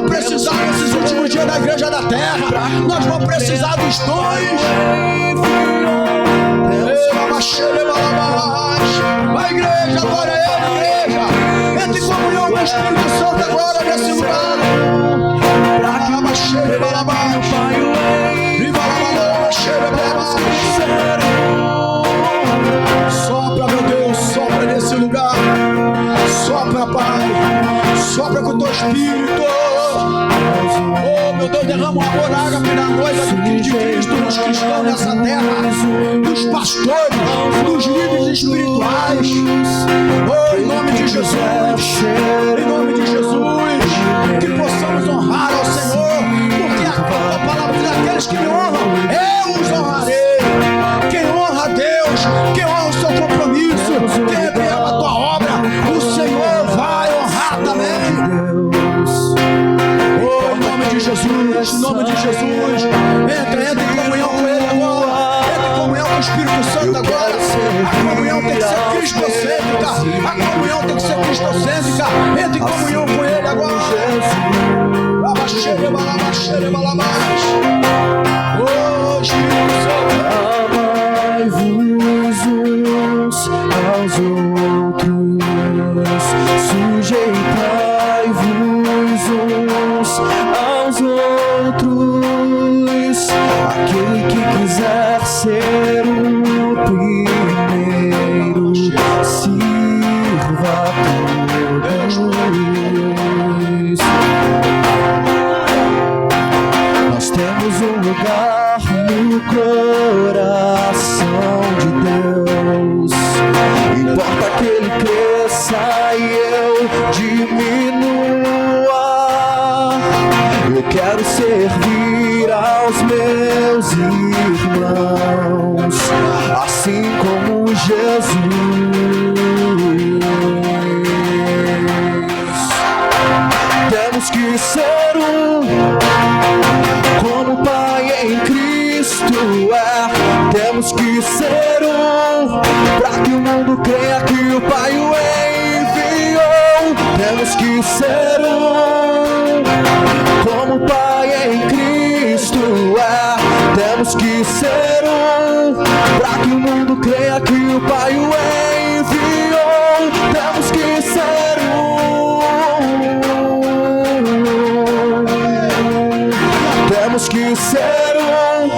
precisar nesses últimos dias da igreja da terra. Nós vamos precisar dos dons. A igreja, agora é a igreja. Entre em comunhão com o Espírito Santo agora nesse lugar. Sopra, meu Deus, sopra nesse lugar. Sopra, Pai. Sopra com o teu Espírito. Oh, meu Deus, derrama o amor ágape na noiva de Cristo, nos cristãos nessa terra, nos pastores, nos líderes espirituais. Oh, em nome de Jesus, em nome de Jesus, que possamos honrar ao Senhor, porque a tua palavra diz: aqueles que me honram, eu os honrarei. Quem honra a Deus, quem honra o seu compromisso, quem revela a tua obra, o Senhor vai honrar também. Oh, em nome de Jesus, em nome de Jesus, entra em comunhão com Ele agora, entra em comunhão com o Espírito Santo agora. A comunhão tem que ser cristocêntrica, a comunhão tem que ser cristocêntrica. Entra em comunhão com Ele agora. Oh, Espírito Santo. Amai-vos uns aos outros, sujeitai-vos uns aos outros. Aquele que quiser ser o primeiro, sirva a todos. Nós temos um lugar no coração de Deus. Importa que Ele cresça e eu diminua. Eu quero servir aos meus irmãos, assim como Jesus. Temos que ser um, como o Pai em Cristo é. Temos que ser um, para que o mundo creia que o Pai o enviou. Temos que ser um, como o Pai em Cristo é. Temos que ser um, para que o mundo creia que o Pai o enviou. Temos que ser temos que ser um,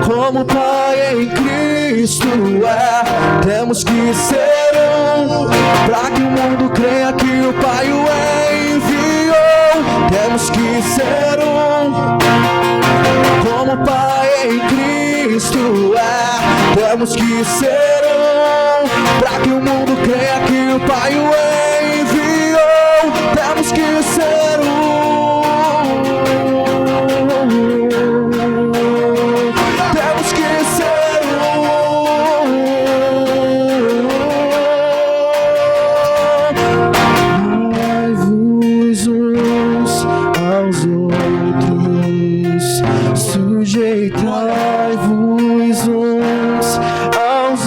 como o Pai em Cristo é. Temos que ser um, para que o mundo creia que o Pai o enviou. Temos que ser um, como o Pai em Cristo é. Temos que ser um, para que o mundo creia que o Pai o enviou. Temos que ser um. Sujeitai-vos uns aos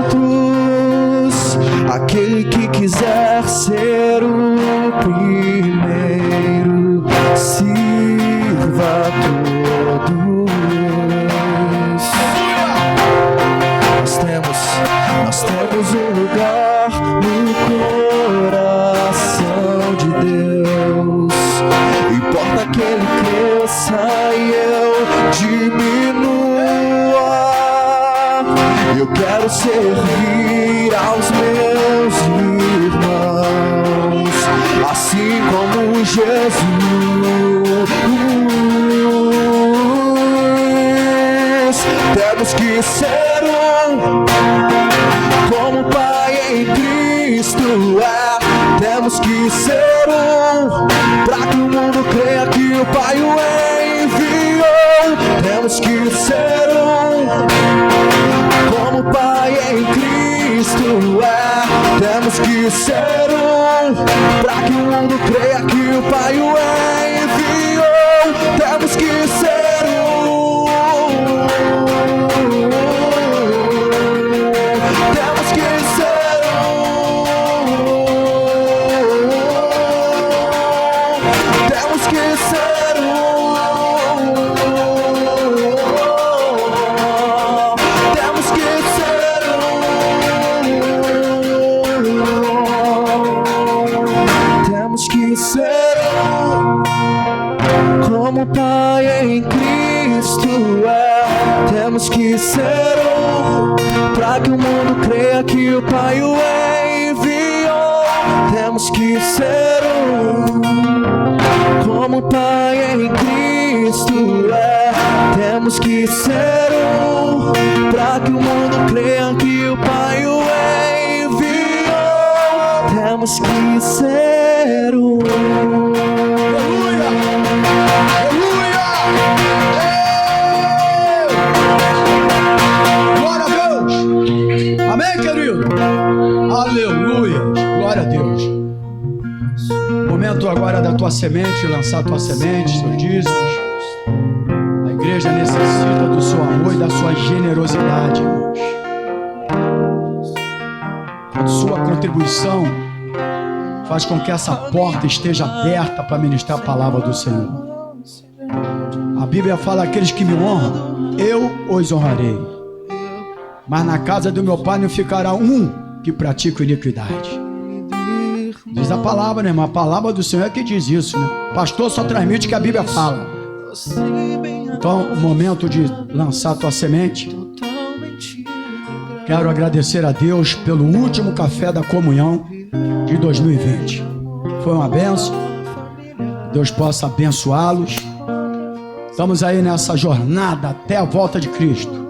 outros. Aquele que quiser ser o primeiro, sirva a todos. Nós temos um lugar no coração de Deus. Importa que Ele cresça e eu diminua. Eu quero servir aos meus irmãos, assim como Jesus. Temos que ser um, como o Pai em Cristo é. Temos que ser um, para que o mundo creia que o Pai o enviou. Temos que ser um, como o Pai em Cristo é. Temos que ser um, para que o mundo creia que o Pai o enviou. Temos que ser um. Temos que ser temos que ser temos que ser temos que ser como o Pai em Cristo é. Temos que ser para que o mundo creia que o Pai o enviou. Temos que ser como o Pai em Cristo é. Temos que ser um, pra que o mundo creia que o Pai o enviou. Temos que ser um. Aleluia! Aleluia! Glória a Deus! Amém, querido? Aleluia! Glória a Deus! Momento agora da tua semente, lançar a tua semente, seus dízimos. A igreja necessita do seu amor e da sua generosidade, irmãos. A sua contribuição faz com que essa porta esteja aberta para ministrar a palavra do Senhor. A Bíblia fala: aqueles que me honram, eu os honrarei. Mas na casa do meu Pai não ficará um que pratique iniquidade. Diz a palavra, né, irmão? A palavra do Senhor é que diz isso, né? Pastor só transmite o que a Bíblia fala. Então, o momento de lançar a tua semente. Quero agradecer a Deus pelo último café da comunhão de 2020. Foi uma bênção. Deus possa abençoá-los. Estamos aí nessa jornada até a volta de Cristo.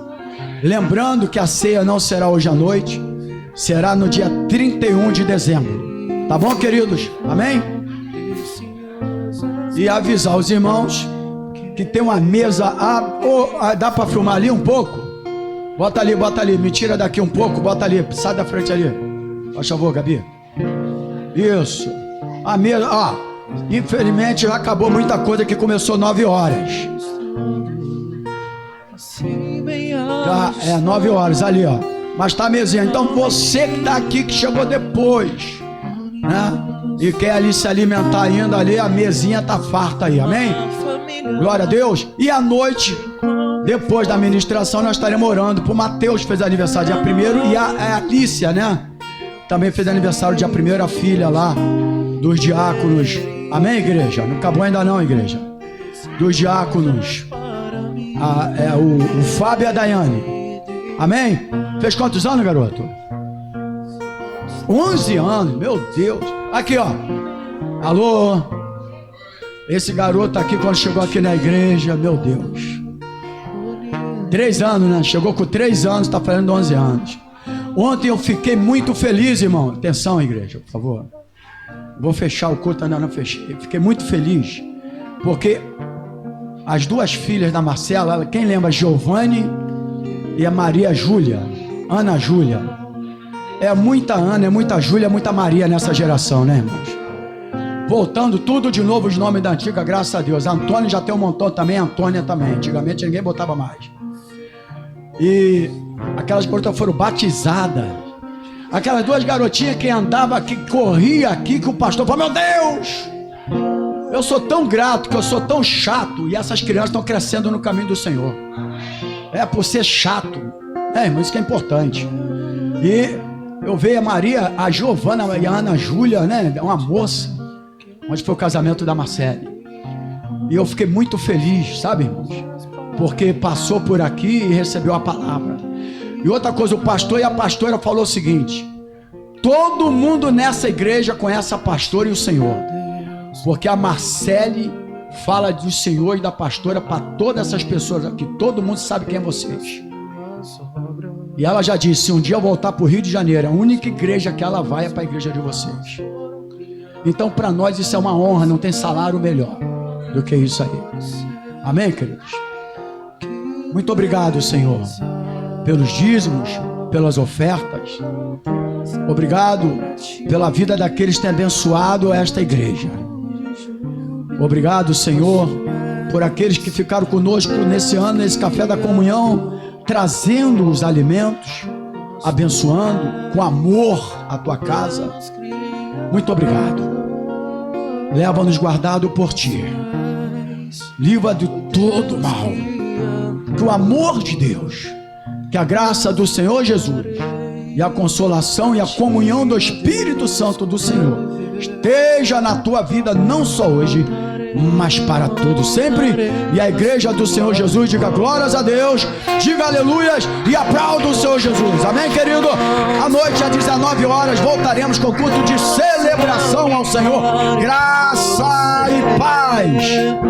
Lembrando que a ceia não será hoje à noite, será no dia 31 de dezembro. Tá bom, queridos? Amém? E avisar os irmãos que tem uma mesa. Dá para filmar ali um pouco? Bota ali. Me tira daqui um pouco, bota ali. Sai da frente ali. Por favor, Gabi. Isso. A mesa, infelizmente já acabou muita coisa que começou 9 horas. Tá, 9 horas ali, ó. Mas tá a mesinha. Então você que tá aqui, que chegou depois, né? E quer ali se alimentar ainda ali, a mesinha tá farta aí, amém? Glória a Deus. E à noite, depois da ministração, nós estaremos orando pro Mateus, que fez aniversário dia 1º, e a Alícia, né? Também fez aniversário dia 1º, a filha lá dos diáconos. Amém, igreja? Não acabou ainda não, igreja. Dos diáconos. O Fábio e a Daiane. Amém? Fez quantos anos, garoto? 11 anos, meu Deus. Aqui, ó. Alô? Esse garoto aqui, quando chegou aqui na igreja, meu Deus. 3 anos, né? Chegou com 3 anos, tá fazendo 11 anos. Ontem eu fiquei muito feliz, irmão. Atenção, igreja, por favor. Vou fechar o culto, ainda não fechei. Fiquei muito feliz, porque as 2 filhas da Marcela, quem lembra? Giovanni e a Maria Júlia. Ana Júlia. É muita Ana, é muita Júlia, é muita Maria nessa geração, né, irmãos? Voltando tudo de novo os nomes da antiga, graças a Deus. Antônio já tem um montão também, Antônia também. Antigamente ninguém botava mais. E aquelas garotas foram batizadas. Aquelas 2 garotinhas que andavam, que corria aqui, que o pastor falou: meu Deus, eu sou tão grato, que eu sou tão chato. E essas crianças estão crescendo no caminho do Senhor. É por ser chato, irmão, isso que é importante. E eu vejo a Maria, a Giovana e a Ana Júlia, né? Uma moça, onde foi o casamento da Marcele. E eu fiquei muito feliz, sabe, irmãos? Porque passou por aqui e recebeu a palavra. E outra coisa, o pastor e a pastora falou o seguinte: todo mundo nessa igreja conhece a pastora e o Senhor, porque a Marcele fala do Senhor e da pastora para todas essas pessoas aqui. Todo mundo sabe quem é vocês. E ela já disse: se um dia eu voltar para o Rio de Janeiro, a única igreja que ela vai é para a igreja de vocês. Então para nós isso é uma honra, não tem salário melhor do que isso aí. Amém, queridos? Muito obrigado, Senhor, pelos dízimos, pelas ofertas. Obrigado pela vida daqueles que têm abençoado esta igreja. Obrigado, Senhor, por aqueles que ficaram conosco nesse ano, nesse café da comunhão, trazendo os alimentos, abençoando com amor a tua casa. Muito obrigado. Leva-nos guardado por ti. Livra de todo mal. Que o amor de Deus, que a graça do Senhor Jesus e a consolação e a comunhão do Espírito Santo do Senhor esteja na tua vida, não só hoje, mas para todos sempre. E a igreja do Senhor Jesus diga glórias a Deus, diga aleluias e aplauda o Senhor Jesus. Amém, querido? À noite às 19 horas voltaremos com o culto de celebração ao Senhor. Graça e paz.